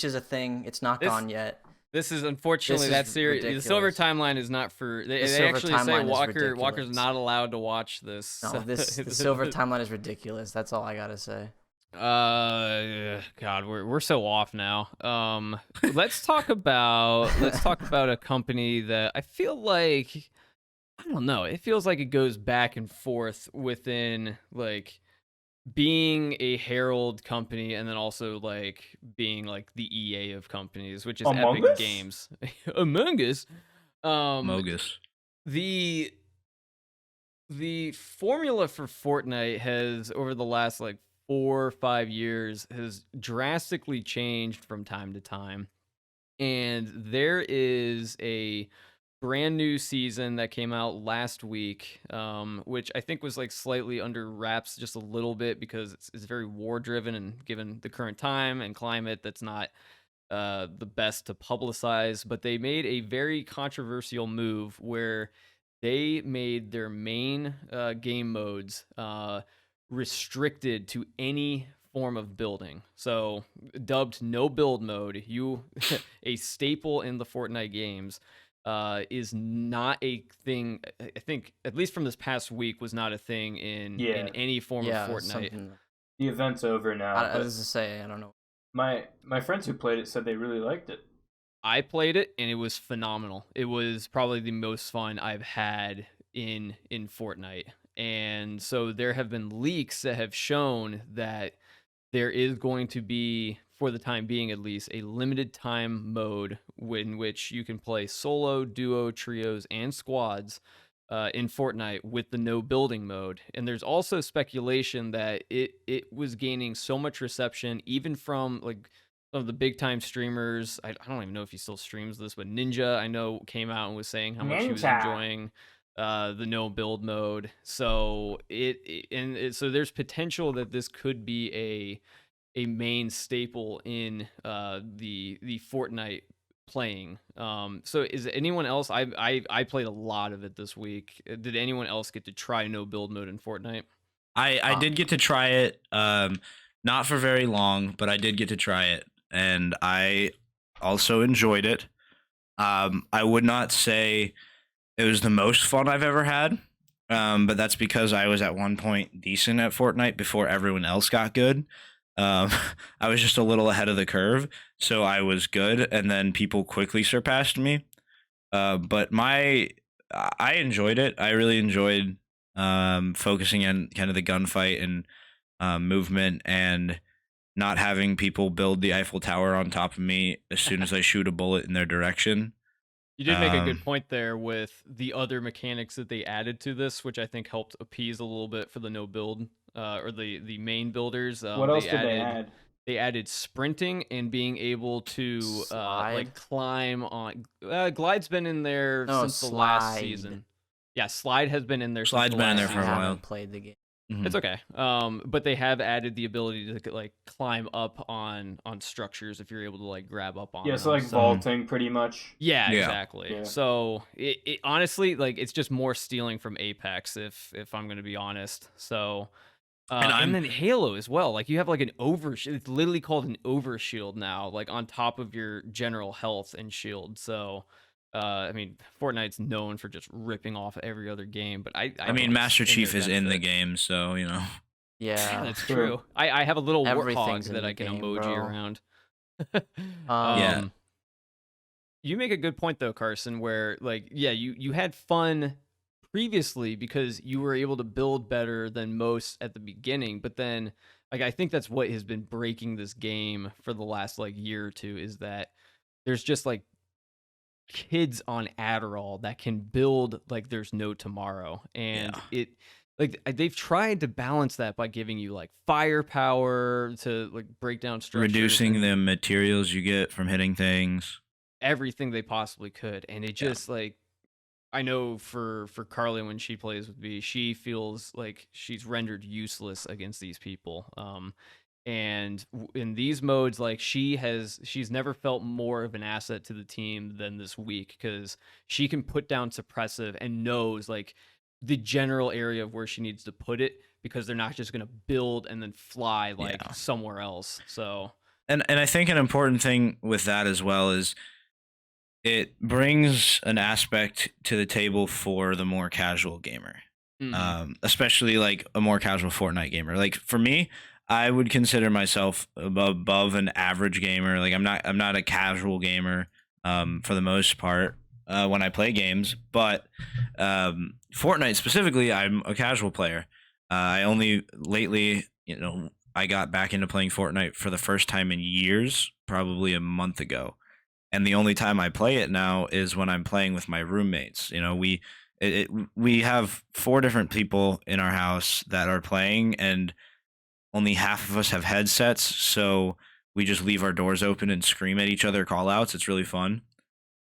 is a thing. It's not This- gone yet. This is unfortunately This that is series. The silver ridiculous. timeline is not for. They silver actually say timeline is Walker's ridiculous. not allowed to watch this. No, the silver timeline is ridiculous. That's all I gotta say. God, we're so off now. Let's talk about a company that I feel like, I don't know. It feels like it goes back and forth within like being a herald company and then also like being like the EA of companies, which is Among Epic Us? Games. Among Us. Mogus. The formula for Fortnite has over the last like 4 or 5 years has drastically changed from time to time. And there is a brand new season that came out last week, which I think was like slightly under wraps just a little bit because it's very war driven, and given the current time and climate, that's not the best to publicize. But they made a very controversial move where they made their main game modes restricted to any form of building. So dubbed no build mode, a staple in the Fortnite games, is not a thing. I think at least from this past week was not a thing in any form Yeah, of Fortnite. something. The event's over now. I but was to say, I don't know. my friends who played it said they really liked it. I played it and it was phenomenal. It was probably the most fun I've had in Fortnite. And so there have been leaks that have shown that there is going to be, for the time being at least, a limited time mode in which you can play solo, duo, trios, and squads in Fortnite with the no building mode. And there's also speculation that it was gaining so much reception, even from like some of the big time streamers. I don't even know if he still streams this, but Ninja, I know, came out and was saying how much he was Ninja. enjoying the no build mode. So so there's potential that this could be a main staple in the Fortnite playing. So is anyone else? I played a lot of it this week. Did anyone else get to try no build mode in Fortnite? I did get to try it, not for very long, but I did get to try it, and I also enjoyed it. I would not say it was the most fun I've ever had, but that's because I was at one point decent at Fortnite before everyone else got good. I was just a little ahead of the curve, so I was good, and then people quickly surpassed me. But I enjoyed it. I really enjoyed focusing on kind of the gunfight and movement, and not having people build the Eiffel Tower on top of me as soon as I shoot a bullet in their direction. You did make a good point there with the other mechanics that they added to this, which I think helped appease a little bit for the no build or the main builders. What else did they add? They added sprinting and being able to like climb on. Glide's been in there since the last season. Yeah, slide has been in there. Slide's been in there for a I while. haven't played the game. Mhm. It's okay. But they have added the ability to like climb up on structures if you're able to like grab up on. Yeah, so them. like vaulting, pretty much. Yeah, Yeah. exactly. Yeah. So it honestly, like, it's just more stealing from Apex, if I'm gonna be honest. So and then Halo as well. Like, you have like an overshield. It's literally called an overshield now, like on top of your general health and shield. So I mean, Fortnite's known for just ripping off every other game, but I I mean, think Master it's in Chief their is in the benefit. game, so you know. Yeah, Yeah. that's True. true. I have a little warthog Everything's in that the I can game, emoji bro. around. Yeah. You make a good point though, Carson, where like, yeah, you had fun previously because you were able to build better than most at the beginning, but then like I think that's what has been breaking this game for the last like year or two, is that there's just like kids on Adderall that can build like there's no tomorrow. And it like they've tried to balance that by giving you like firepower to like break down structures, Reducing and the materials you get from hitting things. everything they possibly could. And it just like, I know for Carly, when she plays with me, she feels like she's rendered useless against these people. And in these modes, like she's never felt more of an asset to the team than this week, because she can put down suppressive and knows like the general area of where she needs to put it, because they're not just going to build and then fly like Yeah. somewhere else. So And I think an important thing with that as well is it brings an aspect to the table for the more casual gamer, especially like a more casual Fortnite gamer. Like for me, I would consider myself above an average gamer. Like I'm not a casual gamer for the most part when I play games, but Fortnite specifically, I'm a casual player. I only lately, I got back into playing Fortnite for the first time in years, probably a month ago, and the only time I play it now is when I'm playing with my roommates. We have 4 different people in our house that are playing, and only half of us have headsets, so we just leave our doors open and scream at each other call outs. It's really fun.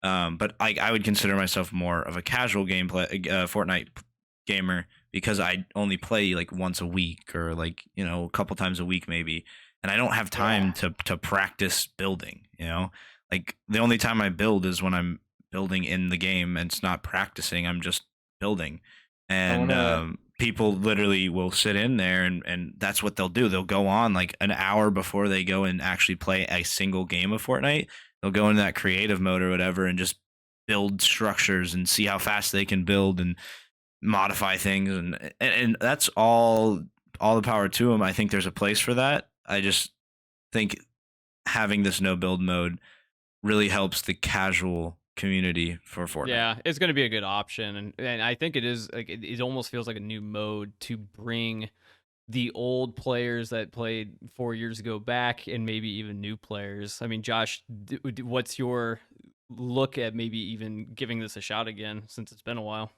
But I would consider myself more of a casual gameplay Fortnite gamer, because I only play like once a week, or like a couple times a week maybe, and I don't have time to practice building. Like the only time I build is when I'm building in the game, and it's not practicing. I'm just building, and people literally will sit in there, and that's what they'll do. They'll go on like an hour before they go and actually play a single game of Fortnite. They'll go into that creative mode or whatever and just build structures and see how fast they can build and modify things, and that's all the power to them. I think there's a place for that. I just think having this no build mode really helps the casual community for Fortnite. Yeah, it's going to be a good option, and I think it is like it almost feels like a new mode to bring the old players that played 4 years ago back, and maybe even new players. I mean, Josh, what's your look at maybe even giving this a shot again, since it's been a while?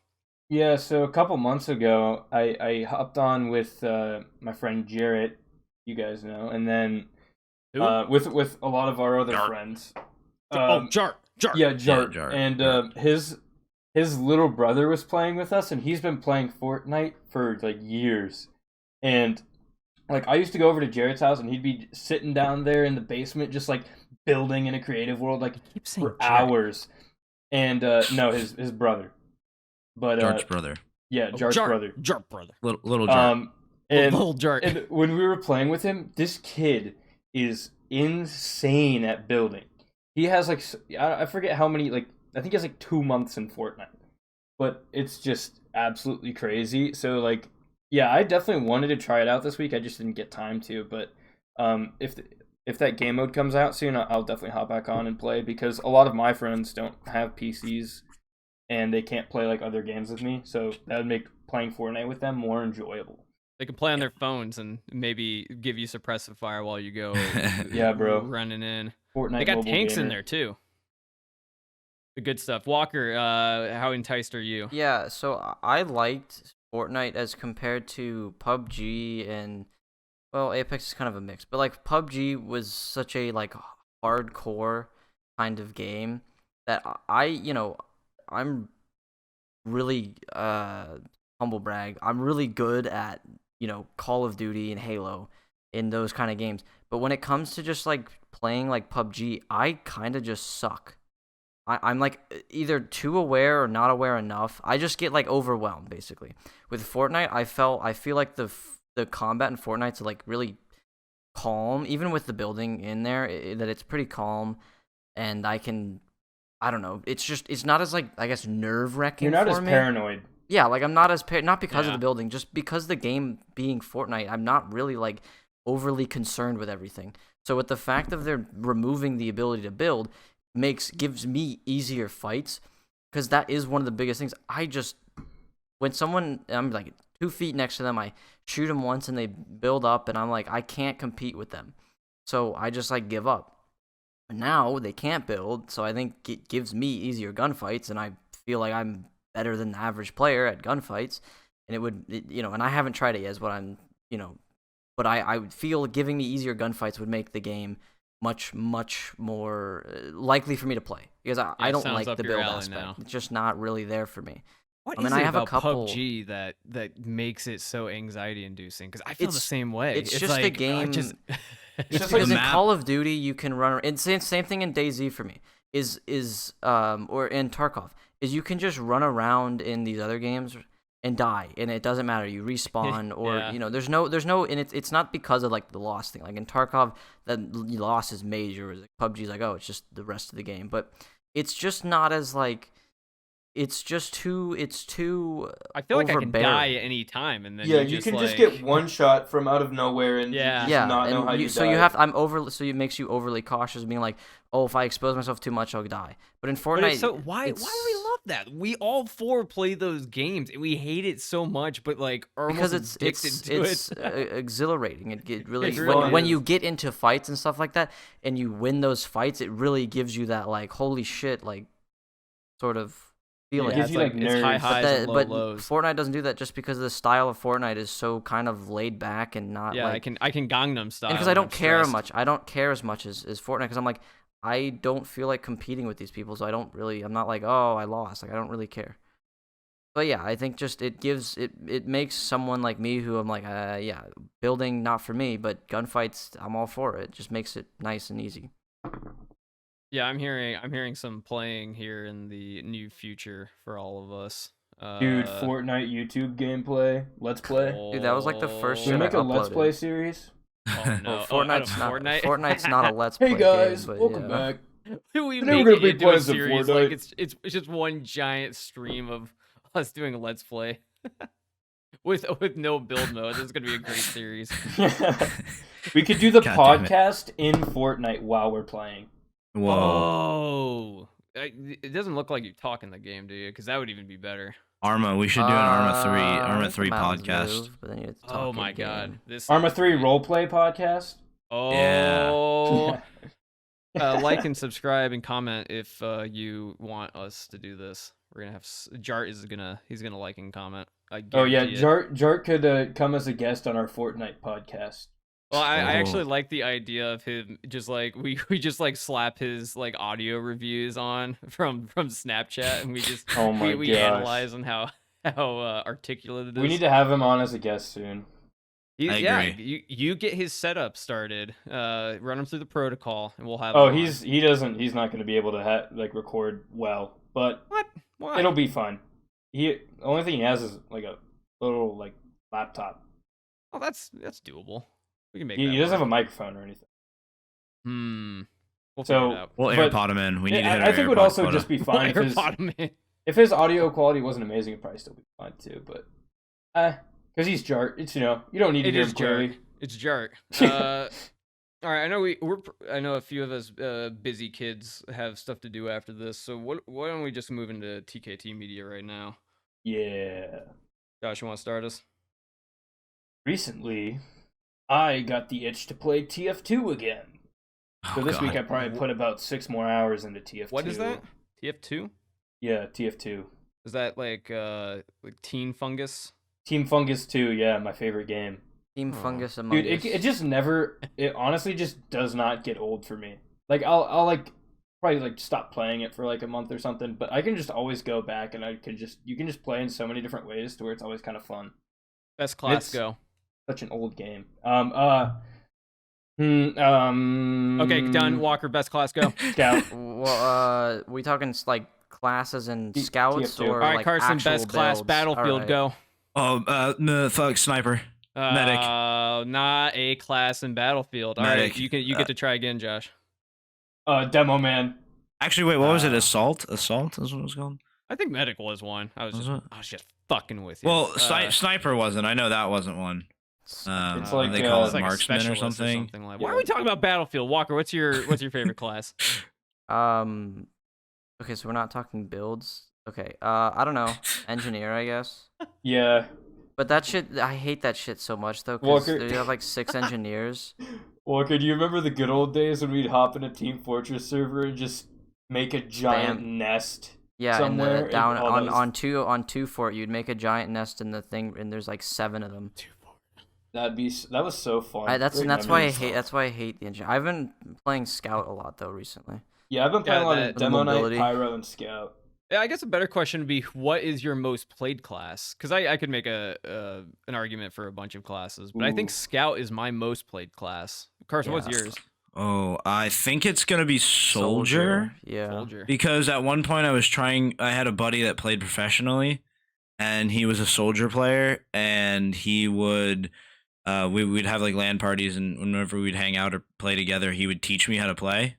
Yeah, so a couple months ago, I hopped on with my friend Jarrett, you guys know, and then with a lot of our other JART. friends. JART. Yeah, JART. JART. And JART. his little brother was playing with us, and he's been playing Fortnite for like years. And like I used to go over to Jarrett's house, and he'd be sitting down there in the basement, just like building in a creative world, like for hours. And no, his brother. But Jart's brother. Yeah, Jart's brother. JART brother. Little Jart. Little Jart. And when we were playing with him, this kid is insane at building. He has like I forget how many, like I think he has like 2 months in Fortnite, but it's just absolutely crazy. So like, yeah, I definitely wanted to try it out this week. I just didn't get time to. But if that game mode comes out soon, I'll definitely hop back on and play, because a lot of my friends don't have PCs and they can't play like other games with me. So that would make playing Fortnite with them more enjoyable. They can play on their phones and maybe give you suppressive fire while you go. Yeah, bro. Running in. Fortnite. They got mobile tanks gamer. in there too. The good stuff. Walker, how enticed are you? Yeah, so I liked Fortnite as compared to PUBG, and well, Apex is kind of a mix, but like PUBG was such a like hardcore kind of game that I'm really humble brag. I'm really good at, Call of Duty and Halo in those kind of games. But when it comes to just like playing like PUBG, I kind of just suck. I'm like either too aware or not aware enough. I just get like overwhelmed basically. With Fortnite, I feel like the combat in Fortnite's like really calm, even with the building in there, that it's pretty calm, and I don't know. It's not as like, I guess, nerve-wracking. You're not for as me. Paranoid. Yeah, like I'm not as not because of Yeah. the building, just because the game being Fortnite, I'm not really like overly concerned with everything. So with the fact that they're removing the ability to build, gives me easier fights, because that is one of the biggest things. When I'm like 2 feet next to them, I shoot them once and they build up, and I'm like, I can't compete with them, so I just like give up. But now they can't build, so I think it gives me easier gunfights, and I feel like I'm better than the average player at gunfights. And and I haven't tried it yet, is what I'm, but I would feel giving me easier gunfights would make the game much more likely for me to play, because I don't sounds like up the your build alley aspect. now. It's just not really there for me. What I mean, is I it have a about couple. PUBG that makes it so anxiety inducing? Because I feel the It's same way. it's just like a game. just It's just Because like in map. Call of Duty you can run. It's the same thing in DayZ for me. Or in Tarkov is you can just run around in these other games and die, and it doesn't matter. You respawn, or Yeah. there's no, and it's not because of like the loss thing. Like in Tarkov, that loss is major. Whereas PUBG's like, oh, it's just the rest of the game, but it's just not as like. It's too I feel like I can die overbearing. at any time, and then yeah, you you can just like, get one shot from out of nowhere and Yeah. you just Yeah, not know and how you so die. you have so it makes you overly cautious, being like, oh, if I expose myself too much, I'll die. But in But Fortnite, it's so why do we love that? We all four play those games and we hate it so much, but like are because almost it's addicted to it's it. exhilarating. It really It really when is. you get into fights and stuff like that, and you win those fights, it really gives you that like holy shit like sort of feeling. It Yeah, gives it's you like like it's high nerves. highs and low But lows. Fortnite doesn't do that just because the style of Fortnite is so kind of laid back and not Yeah, like. I can Gangnam style. And because I when I'm don't care stressed. much, I don't care as much as Fortnite, because I'm like, I don't feel like competing with these people, so I'm not like, oh, I lost, like I don't really care. But yeah, I think just it makes someone like me, who I'm like, yeah, building not for me, but gunfights I'm all for it. Just makes it nice and easy. Yeah, I'm hearing some playing here in the new future for all of us. Dude, Fortnite YouTube gameplay, let's play. Dude, that was like the first Should we shit I make a let's uploaded. play series? Oh no! Well, Out of Fortnite's not a let's play Hey guys, game, but welcome yeah. back. We Today we're make gonna it be into a playing some series like Fortnite. it's just one giant stream of us doing a let's play with no build mode. This is gonna be a great series. We could do the God damn it. podcast in Fortnite while we're playing. Whoa. Oh, it doesn't look like you talk in the game, do you? Because that would even be better. Arma, we should do an Arma That's 3 the mountains podcast. move, but then you have to talk Oh in my game. god, this Arma sounds 3 great. roleplay podcast. Oh, like and subscribe and comment if you want us to do this. We're gonna have JART he's gonna like and comment. I Oh yeah, guarantee it. Jart could come as a guest on our Fortnite podcast. Well, I actually Oh. like the idea of him just like we just like slap his like audio reviews on from Snapchat, and we just Oh my we gosh. analyze on how articulate it is. We need to have him on as a guest soon. I Yeah, agree. you get his setup started. Run him through the protocol, and we'll have. Oh, him on. he's not going to be able to like record well, but What? Why? it'll be fun. The only thing he has is like a little like laptop. Oh, that's doable. We can make. He that doesn't have a work. microphone or anything. We'll So- figure it out. We'll But- AirPod him in. We need to hit I our think it would AirPod also quota. just be fine if his, AirPod him in. if his audio quality wasn't amazing. It'd probably still be fine too. But because he's Jart, it's you don't need to It hear is him clearly. Jart. It's Jart. All right, I know I know a few of us busy kids have stuff to do after this. So why don't we just move into TKT Media right now? Yeah. Josh, you want to start us? Recently, I got the itch to play TF2 again. So Oh, this week God. I probably put about 6 more hours into TF2. What is that? TF2? Yeah, TF2. Is that like Teen Fungus? Team Fungus 2, yeah, my favorite game. Team Oh. Fungus Among Dude, Us. it just never, it honestly just does not get old for me. Like, I'll like, probably like stop playing it for like a month or something, but I can just always go back and you can just play in so many different ways to where it's always kind of fun. Best class It's- go. Such an old game. Okay, done. Walker, best class go. Scout. Well, we talking like classes and T- scouts, TF2. or All right, like Carson, actual best class builds? Battlefield Alright. go. Oh, fuck, sniper. Medic. Not a class in Battlefield. All right, Medic. you get to try again, Josh. Demo man. Actually, wait, what was it? Uh, Assault? Assault is what it was called? I think medic was one. I was just fucking with you. Well, sniper wasn't. I know that wasn't one. It's What like, they call it's it like a marksman or specialist something. like. Yeah. Why are we talking about Battlefield? Walker, what's your favorite class? Okay, so we're not talking builds. Okay, I don't know, engineer, I guess. Yeah. But that shit, I hate that shit so much though, because Walker- you have like 6 engineers. Walker, do you remember the good old days when we'd hop in a Team Fortress server and just make a giant nest? Yeah, Somewhere and in down all those- on two fort, you'd make a giant nest in the thing, and there's like 7 of them. That was so fun. That's Great why I memories. hate the engineer. I've been playing scout a lot though recently. Yeah, I've been playing a lot that- of Demo Night, mobility. Pyro, and Scout. Yeah, I guess a better question would be, what is your most played class? Because I could make an argument for a bunch of classes, but I think Ooh. Scout is my most played class. Carson, what's Yeah. yours? Oh, I think it's gonna be Soldier. Yeah. Soldier. Because at one point I had a buddy that played professionally, and he was a soldier player, and he would, we'd have like LAN parties, and whenever we'd hang out or play together, he would teach me how to play.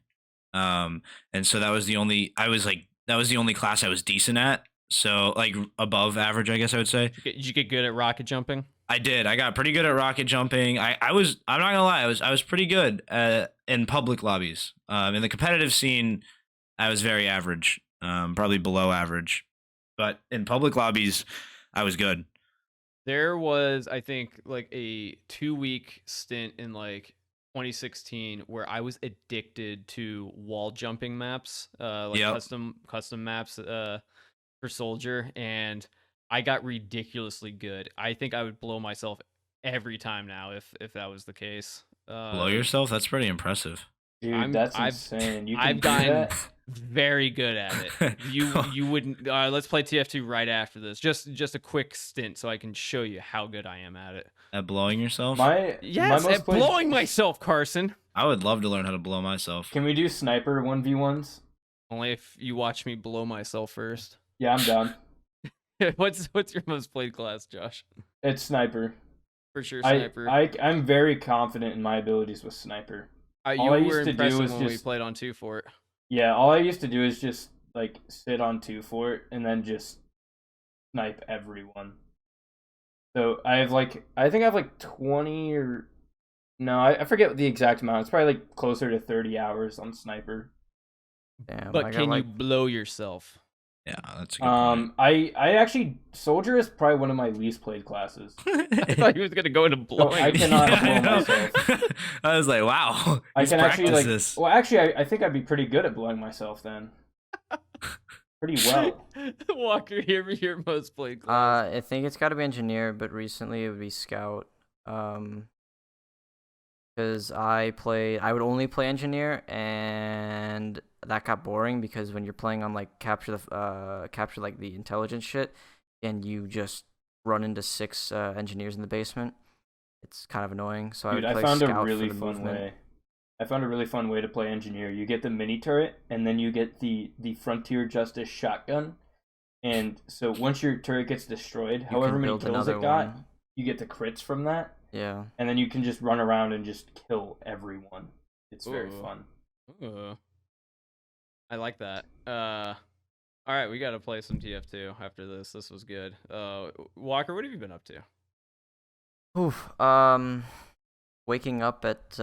And so that was the only class I was decent at. So like above average, I guess I would say. Did you get good at rocket jumping? I did. I got pretty good at rocket jumping. I'm not gonna lie, I was pretty good in public lobbies. In the competitive scene, I was very average, probably below average. But in public lobbies, I was good. There was, I think, like a 2-week stint in like 2016 where I was addicted to wall jumping maps, like Yep. custom maps for Soldier, and I got ridiculously good. I think I would blow myself every time now if that was the case. Blow yourself? That's pretty impressive. Dude, that's insane. You can I've do gotten that? very good at it. You wouldn't. Let's play TF2 right after this. Just a quick stint so I can show you how good I am at it. At blowing yourself? Yes, most at blowing myself, Carson. I would love to learn how to blow myself. Can we do sniper 1v1s? Only if you watch me blow myself first. Yeah, I'm down. What's your most played class, Josh? It's sniper. For sure, sniper. I'm very confident in my abilities with sniper. You all I were used to do impressive was when we just played on 2 Fort. Yeah, all I used to do is just like sit on 2 fort and then just snipe everyone. So I think I have like 20 or no, I forget the exact amount. It's probably like closer to 30 hours on sniper. Damn, But I got can you like blow yourself? Yeah, that's a good point. I actually soldier is probably one of my least played classes. I thought he was gonna go into So blowing. I cannot Yeah, I blow know. myself. I was like, wow. I he's can actually practiced like this. well actually I think I'd be pretty good at blowing myself then. Pretty well. Walker, hear me your most played class. I think it's got to be engineer, but recently it would be scout. Because I would only play engineer, and that got boring because when you're playing on like capture like the intelligence shit, and you just run into 6 engineers in the basement, it's kind of annoying. So Dude, I I would play found a scout really for the fun movement. way. I found a really fun way to play engineer. You get the mini turret, and then you get the Frontier Justice shotgun. And so once your turret gets destroyed, You however can many build kills it another got, one. you get the crits from that. Yeah. And then you can just run around and just kill everyone. It's very Ooh. fun. Ooh. I like that. All right, we gotta play some TF2 after this. This was good. Walker, what have you been up to? Oof. Waking up at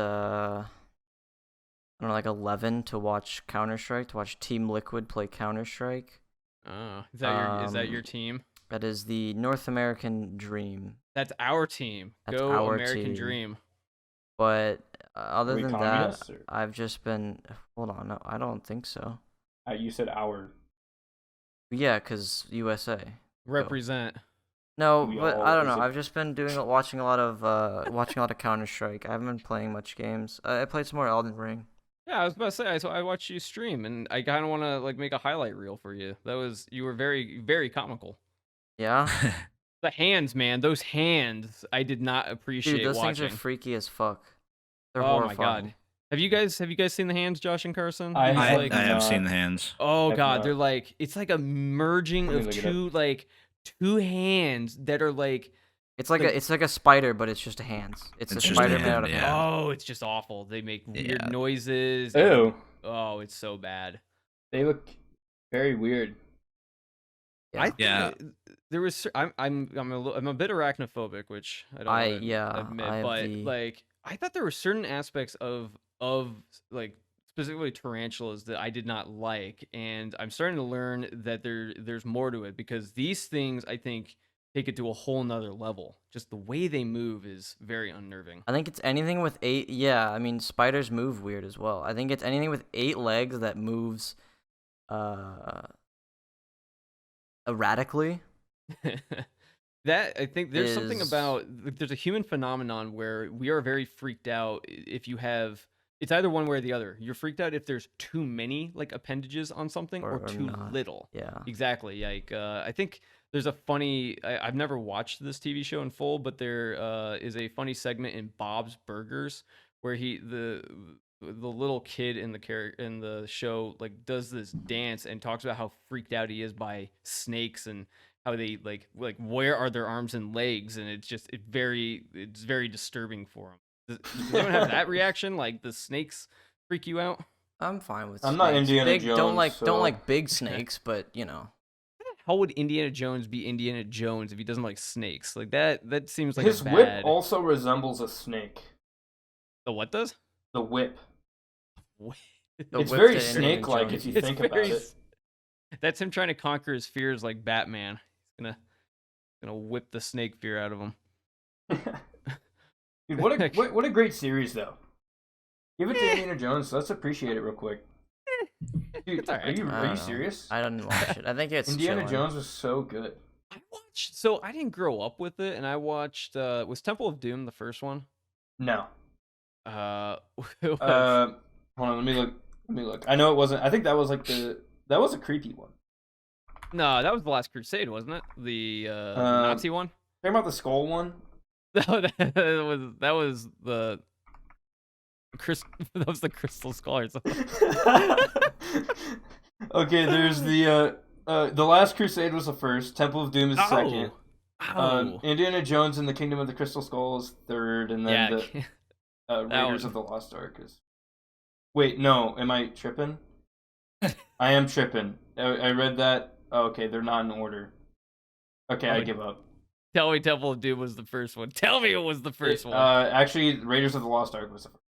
I don't know, like 11 to watch Counter-Strike, to watch Team Liquid play Counter-Strike. Oh, is that your team? That is the North American Dream. That's our team. That's Go our American team. Dream. But Are other we than that, communists, or- I've just been. Hold on, no, I don't think so. You said our. Yeah, cause USA. Represent. No, We but all- I don't is know. it- I've just been watching a lot of Counter Strike. I haven't been playing much games. I played some more Elden Ring. Yeah, I was about to say, I watched you stream, and I kind of want to like make a highlight reel for you. You were very, very comical. Yeah, The hands, man, those hands, I did not appreciate dude, those watching. things are freaky as fuck. They're Oh horrifying. my god, have you guys seen the hands, Josh and Carson? I These, have like, I have not. seen the hands. oh I've god, not. they're like, it's like a merging Let me of look it up. two hands that are like, It's like The- it's like a spider, but it's just a hands. It's a It's just a spider made hand, out of yeah. hands. oh, it's just awful. They make weird Yeah. noises. Ew. Oh, it's so bad. They look very weird. Yeah. I think Yeah. there was. I'm a bit arachnophobic, which I don't wanna yeah, admit, I have but the- like I thought there were certain aspects of like specifically tarantulas that I did not like, and I'm starting to learn that there's more to it because these things I think take it to a whole nother level. Just the way they move is very unnerving. I think it's anything with 8. Yeah, I mean spiders move weird as well. I think it's anything with 8 legs that moves erratically. That I think there's something Is- about there's a human phenomenon where we are very freaked out if you have It's either one way or the other. You're freaked out if there's too many like appendages on something or too not. little. Yeah. Exactly. Like I think there's a funny. I've never watched this TV show in full, but there is a funny segment in Bob's Burgers where the little kid in the show like does this dance and talks about how freaked out he is by snakes and how they like where are their arms and legs, and it's very disturbing for him. Does anyone have that reaction? Like the snakes freak you out? I'm fine with I'm snakes. not Indiana Big, Jones, don't like so- big snakes, but you know. How would Indiana Jones be Indiana Jones if he doesn't like snakes? Like that seems like His a bad... whip also resembles a snake. The what does? The whip. The It's whip very to Indiana snake-like Jones. if you It's think about very it. That's him trying to conquer his fears like Batman. He's gonna whip the snake fear out of him. Dude, what a great series though. Give it to Indiana Jones. Let's appreciate it real quick. Dude, It's all right. are you serious? I didn't watch it. I think it's Indiana chilling. Jones was so good. I watched. So I didn't grow up with it, and I watched. Was Temple of Doom the first one? No. It was- Hold on, let me look. I know it wasn't. I think that was like that was a creepy one. No, that was the Last Crusade, wasn't it? The Nazi one. Talking about the skull one. No, that was the that was the Crystal Skull or something. Okay, there's the Last Crusade was the first. Temple of Doom is second. Oh. Indiana Jones and the Kingdom of the Crystal Skull is third, and then Yeah. the Raiders of the Lost Ark is. Wait, no, am I tripping? I am tripping. I read that. Oh, okay, they're not in order. Okay, I give up. Tell me Temple of Doom was the first one. Tell me it was the first one. Actually, Raiders of the Lost Ark was the first.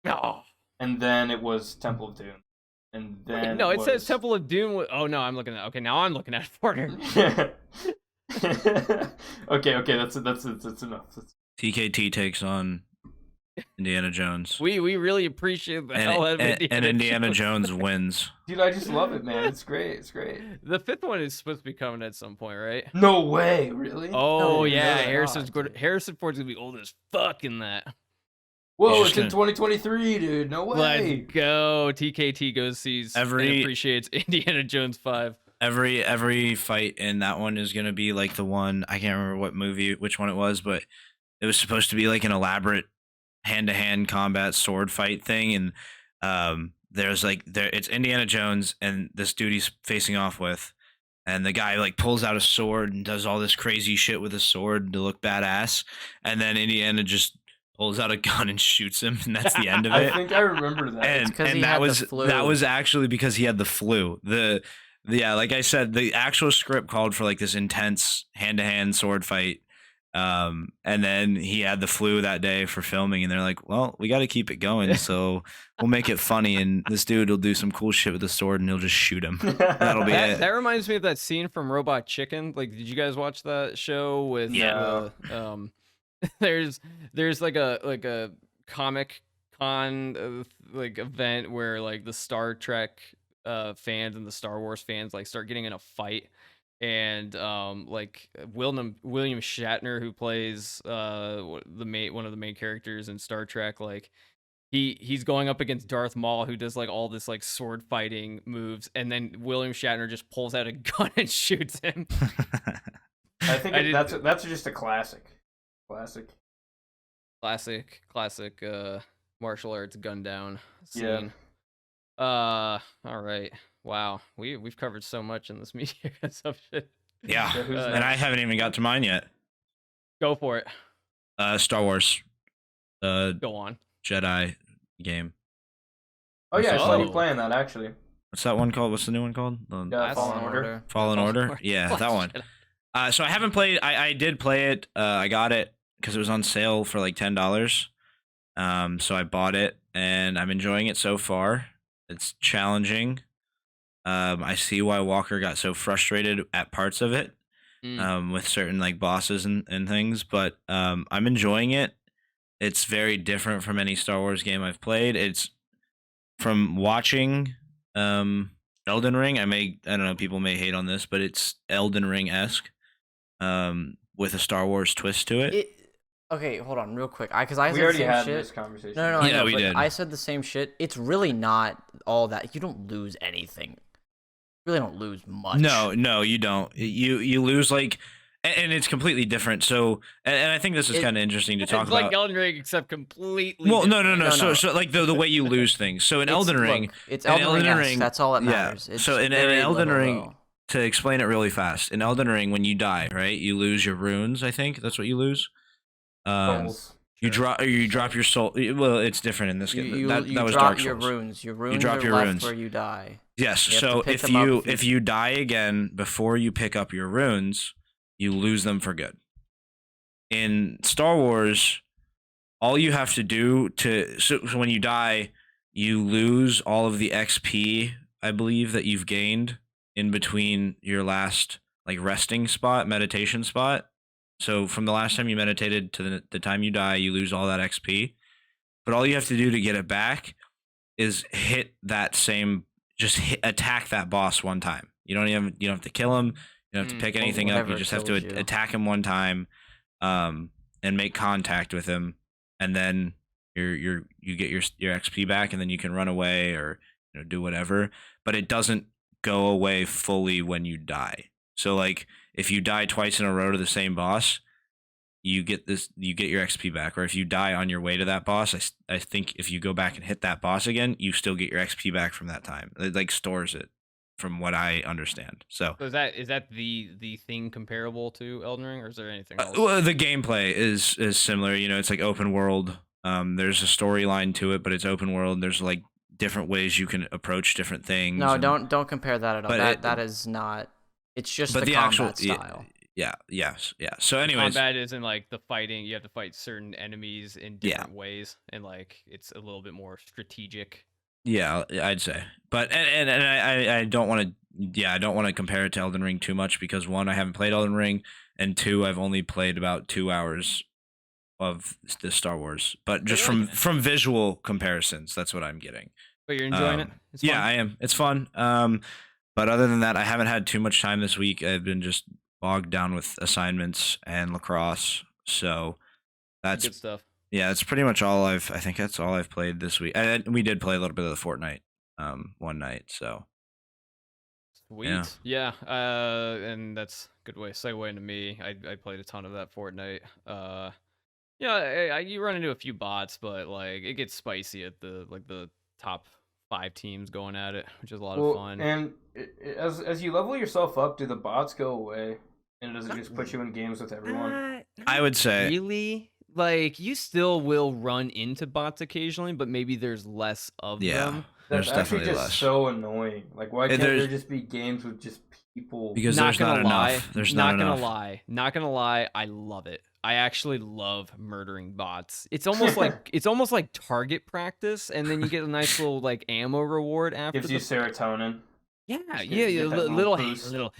No. And then it was Temple of Doom. And then Wait, no, it says Temple of Doom. Oh no, I'm looking at. Okay, now I'm looking at Fortnite. okay, that's enough. TKT takes on Indiana Jones. We really appreciate the hell out of and Indiana Jones wins. Dude, I just love it, man. It's great. It's great. The fifth one is supposed to be coming at some point, right? No way, really? Oh No, yeah, no, Harrison Ford's gonna be old as fuck in that. Whoa, He's it's just in 2023, dude. No way. Let's go. TKT goes sees and appreciates Indiana Jones 5. Every fight in that one is gonna be like the one, I can't remember which one it was, but it was supposed to be like an elaborate hand-to-hand combat sword fight thing, and it's Indiana Jones and this dude he's facing off with, and the guy like pulls out a sword and does all this crazy shit with a sword to look badass, and then Indiana just pulls out a gun and shoots him, and that's the end of it. I think I remember that. And, It's 'cause he and had that the flu. was actually because he had the flu. Yeah, like I said, the actual script called for like this intense hand-to-hand sword fight. And then he had the flu that day for filming, and they're like, well, we got to keep it going, so we'll make it funny, and this dude will do some cool shit with the sword, and he'll just shoot him. That'll be it. That reminds me of that scene from Robot Chicken. Like, did you guys watch that show with Yeah. there's like a Comic Con like event where like the Star Trek fans and the Star Wars fans like start getting in a fight, and like William Shatner, who plays one of the main characters in Star Trek, like he's going up against Darth Maul, who does like all this like sword fighting moves, and then William Shatner just pulls out a gun and shoots him. I think that's just a classic. Classic martial arts gun down Yeah. scene. All right. Wow. We've covered so much in this media consumption. Yeah, So who's and I haven't even got to mine yet. Go for it. Star Wars, Go on. Jedi game. Oh yeah, I saw you Oh. playing that actually. What's that one called? What's the new one called? Yeah, Fallen Order. Fallen Order. Yeah, that one. So I haven't played. I did play it. I got it because it was on sale for like $10. So I bought it, and I'm enjoying it so far. It's challenging. I see why Walker got so frustrated at parts of it, with certain like bosses and things. But I'm enjoying it. It's very different from any Star Wars game I've played. It's from watching Elden Ring. I don't know, people may hate on this, but it's Elden Ring-esque, with a Star Wars twist to it. Okay, hold on, real quick. Because I We said the already same had shit. this conversation. No, no, no, I Yeah, know, we but did. I said the same shit. It's really not all that. You don't lose anything. You really don't lose much. No, you don't. You lose like, and it's completely different. So, and I think this is It- kind of interesting to talk It's like about. Elden Ring, except completely. Well, no. different. No, So, no. so like the way you lose things. So in Elden Ring, Look, it's Elden Ring. That's all that yeah. matters. It's So in very Elden little, Ring, though. to explain it really fast, in Elden Ring, when you die, right, you lose your runes. I think that's what you lose. Souls. You drop your soul. Well, it's different in this You game. you, That you was drop Dark your Souls. runes. Your runes drop are your left runes. where you die. Yes. You have to So pick if them up if you die again before you pick up your runes, you lose them for good. In Star Wars, all you have to do so when you die, you lose all of the XP, I believe, that you've gained in between your last like resting spot, meditation spot. So from the last time you meditated to the time you die, you lose all that XP. But all you have to do to get it back is hit that same, attack that boss one time. You don't have to kill him. You don't have to pick anything up. You whatever just have to kills you. attack him one time, and make contact with him, and then you get your XP back, and then you can run away or do whatever. But it doesn't go away fully when you die. So like if you die twice in a row to the same boss, you get your XP back. Or if you die on your way to that boss, I think if you go back and hit that boss again, you still get your XP back from that time. It like stores it, from what I understand. So So is that the thing comparable to Elden Ring, or is there anything else? well, the gameplay is similar. It's like open world. There's a storyline to it, but it's open world. There's like different ways you can approach different things. No, and- don't compare that at all. But That is not. It's just but the the combat actual style. yeah. So anyways, Combat isn't like the fighting. You have to fight certain enemies in different ways, and like it's a little bit more strategic. yeah, I'd say. But and I don't want to I don't want to compare it to Elden Ring too much, because one, I haven't played Elden Ring, and two, I've only played about 2 hours of the Star Wars. But just you're liking it. from visual comparisons, that's what I'm getting. But you're enjoying it. It's Yeah, fun? I am. It's fun. But other than that, I haven't had too much time this week. I've been just bogged down with assignments and lacrosse. So that's Good stuff. yeah, that's pretty much all I think that's all I've played this week. And we did play a little bit of the Fortnite one night. So Sweet. Yeah. And that's a good way to segue into me. I played a ton of that Fortnite. Yeah, you run into a few bots, but like it gets spicy at the top 5 teams going at it, which is a lot of fun. And as you level yourself up, do the bots go away? And does it just put you in games with everyone? I would say Really? Like you still will run into bots occasionally, but maybe there's less of them. there's That's actually definitely just less. so annoying. Like, why can't there's- there just be games with just people? Because Not there's not gonna lie. enough. There's not not gonna enough. lie. Not gonna lie. I love it. I actually love murdering bots. It's almost like target practice, and then you get a nice little like ammo reward after. Gives you serotonin. Yeah, Just yeah, get that little boost. little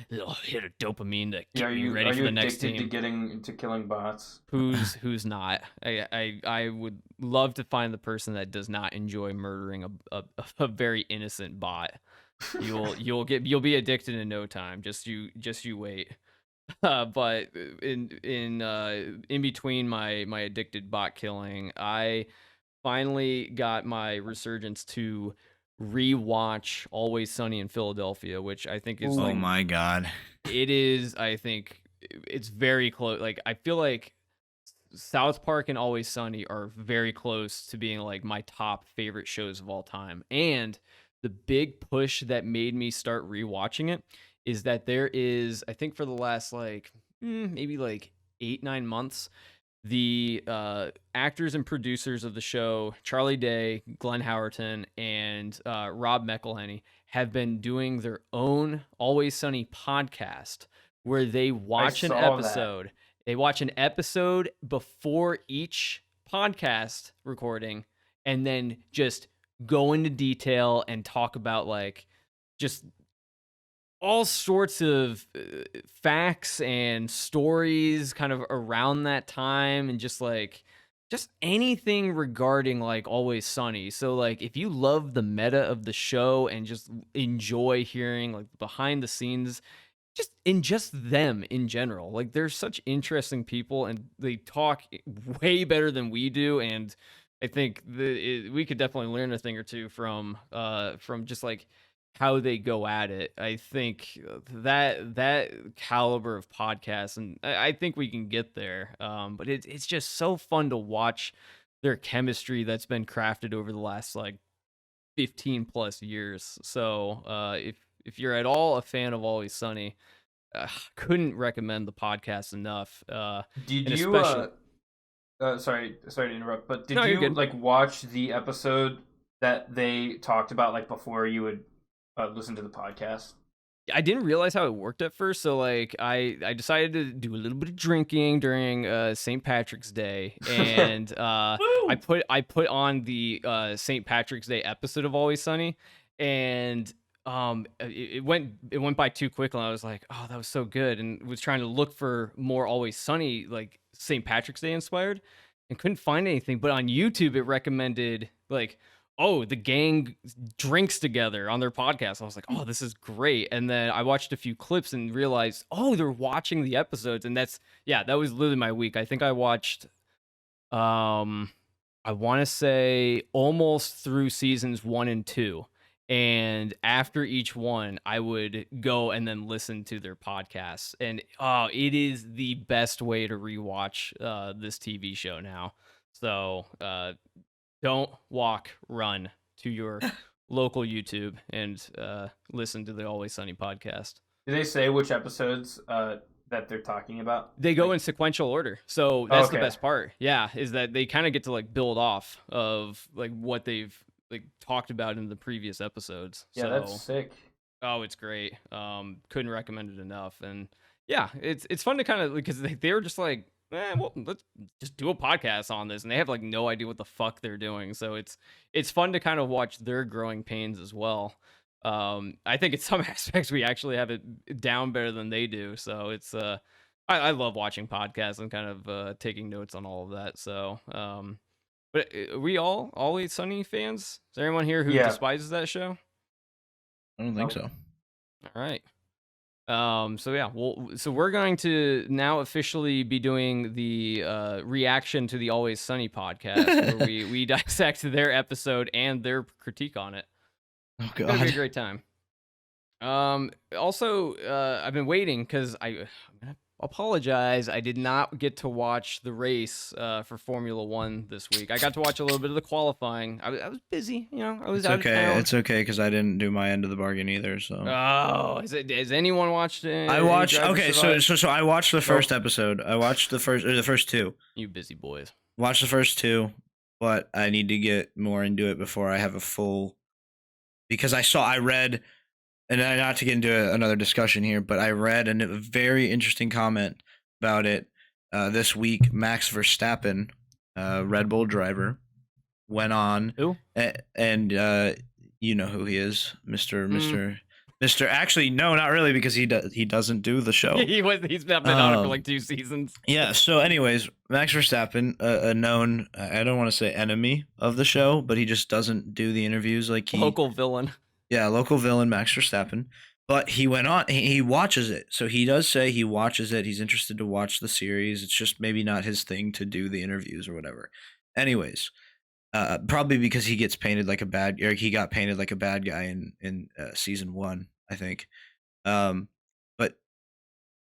hit of dopamine to Yeah, get are you you ready are for you the next addicted team. to killing bots? Who's not? I would love to find the person that does not enjoy murdering a very innocent bot. You'll be addicted in no time. Just you wait. But in between my addicted bot killing, I finally got my resurgence to rewatch Always Sunny in Philadelphia, which I think is Ooh. Oh like my god. it is. I think it's very close. Like I feel like South Park and Always Sunny are very close to being like my top favorite shows of all time. And the big push that made me start rewatching it is that there is, I think for the last like maybe like 8-9 months, the actors and producers of the show, Charlie Day, Glenn Howerton, and Rob McElhenney, have been doing their own Always Sunny podcast where they watch an saw that. episode. They watch an episode before each podcast recording and then just go into detail and talk about like just all sorts of facts and stories kind of around that time, and just anything regarding like Always Sunny. So like if you love the meta of the show and just enjoy hearing like behind the scenes just them in general. Like they're such interesting people, and they talk way better than we do. And I think we could definitely learn a thing or two from just like how they go at it. I think that caliber of podcast, and I think we can get there. But it's just so fun to watch their chemistry that's been crafted over the last like 15 plus years. So if you're at all a fan of Always Sunny, couldn't recommend the podcast enough. Did And you especially, sorry to interrupt, but did no, you're you good. like watch the episode that they talked about like before you would listen to the podcast? I didn't realize how it worked at first, so like I decided to do a little bit of drinking during St. Patrick's Day, and I put on the St. Patrick's Day episode of Always Sunny, and it went by too quickly, and I was like, oh, that was so good, and was trying to look for more Always Sunny like St. Patrick's Day inspired, and couldn't find anything. But on YouTube, it recommended like, oh, the gang drinks together on their podcast. I was like, oh, this is great. And then I watched a few clips and realized, oh, they're watching the episodes. And that was literally my week. I think I watched, I want to say almost through seasons 1 and 2. And after each one, I would go and then listen to their podcasts. And it is the best way to rewatch this TV show now. So don't walk, run to your local YouTube and listen to the Always Sunny podcast. Did they say which episodes that they're talking about? They go Like- in sequential order. So that's the Okay. best part. Yeah, is that they kind of get to like build off of like what they've like talked about in the previous episodes. Yeah, So that's sick. oh, it's great. Couldn't recommend it enough. And yeah, it's fun to kind of, because they were just like, well, let's just do a podcast on this, and they have like no idea what the fuck they're doing. So it's fun to kind of watch their growing pains as well. I think in some aspects we actually have it down better than they do. So it's I love watching podcasts and kind of taking notes on all of that. So but are we all Always Sunny fans? Is there anyone here who Yeah. despises that show? I don't think Nope. so. All right. So yeah, so we're going to now officially be doing the reaction to the Always Sunny podcast, where we dissect their episode and their critique on it. Oh It's gonna be a God. great time. Also, I've been waiting because I'm gonna apologize. I did not get to watch the race for Formula One this week. I got to watch a little bit of the qualifying. I was busy, you know. I was It's out okay. of town. It's okay because I didn't do my end of the bargain either. So Oh, has anyone watched it? I watched. Okay, so I watched the first episode. I watched the first two. You busy boys. Watched the first two, but I need to get more into it before I have a full. Because I read, and not to get into another discussion here, but I read a very interesting comment about it this week. Max Verstappen, Red Bull driver, went on. Who? And you know who he is, Mr. Actually, no, not really, because he doesn't do the show. He's been on it for like 2 seasons. Yeah. So, anyways, Max Verstappen, a known, I don't want to say enemy of the show, but he just doesn't do the interviews like he. Local villain. Yeah, local villain Max Verstappen. But he went on. He watches it, so he does say he watches it. He's interested to watch the series. It's just maybe not his thing to do the interviews or whatever. Anyways. Probably because he got painted like a bad guy in season 1, I think. But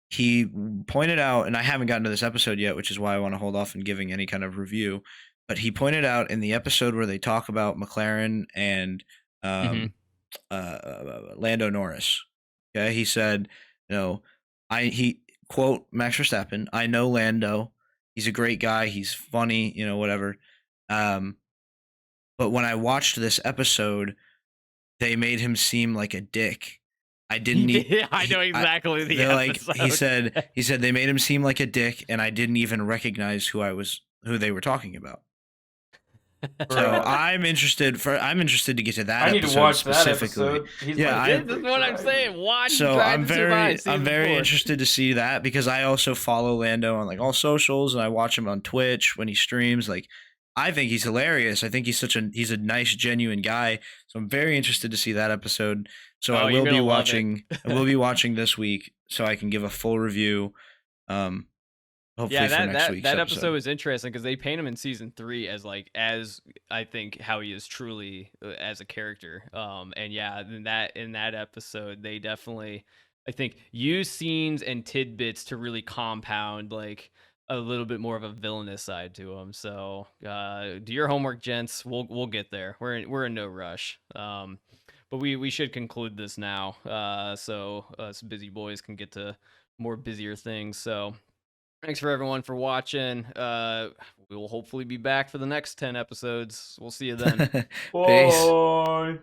he pointed out, and I haven't gotten to this episode yet, which is why I want to hold off on giving any kind of review. But he pointed out in the episode where they talk about McLaren and Lando Norris. Okay, he said, he quote Max Verstappen, "I know Lando. He's a great guy. He's funny. Whatever." But when I watched this episode, they made him seem like a dick. I didn't need. I know exactly the episode. He said they made him seem like a dick, and I didn't even recognize who they were talking about. So I'm interested to get to that. I need episode to watch that specifically. episode. He's Yeah, my I- favorite This is what I'm driver. saying. Watch. So Drive I'm to Survive, very season 4. interested to see that, because I also follow Lando on like all socials, and I watch him on Twitch when he streams. Like, I think he's hilarious. I think he's a nice, genuine guy. So I'm very interested to see that episode. So Oh, I you're will be gonna love watching. I will be watching this week. so I can give a full review. Hopefully Yeah, for next that week's that episode episode. was interesting because they paint him in season 3 as like as I think how he is truly as a character. And yeah, in that episode they definitely I think use scenes and tidbits to really compound like a little bit more of a villainous side to him. So do your homework, gents. We'll get there. We're in no rush. But we should conclude this now. So us busy boys can get to more busier things. So. Thanks for everyone for watching. We will hopefully be back for the next 10 episodes. We'll see you then. Peace. Bye.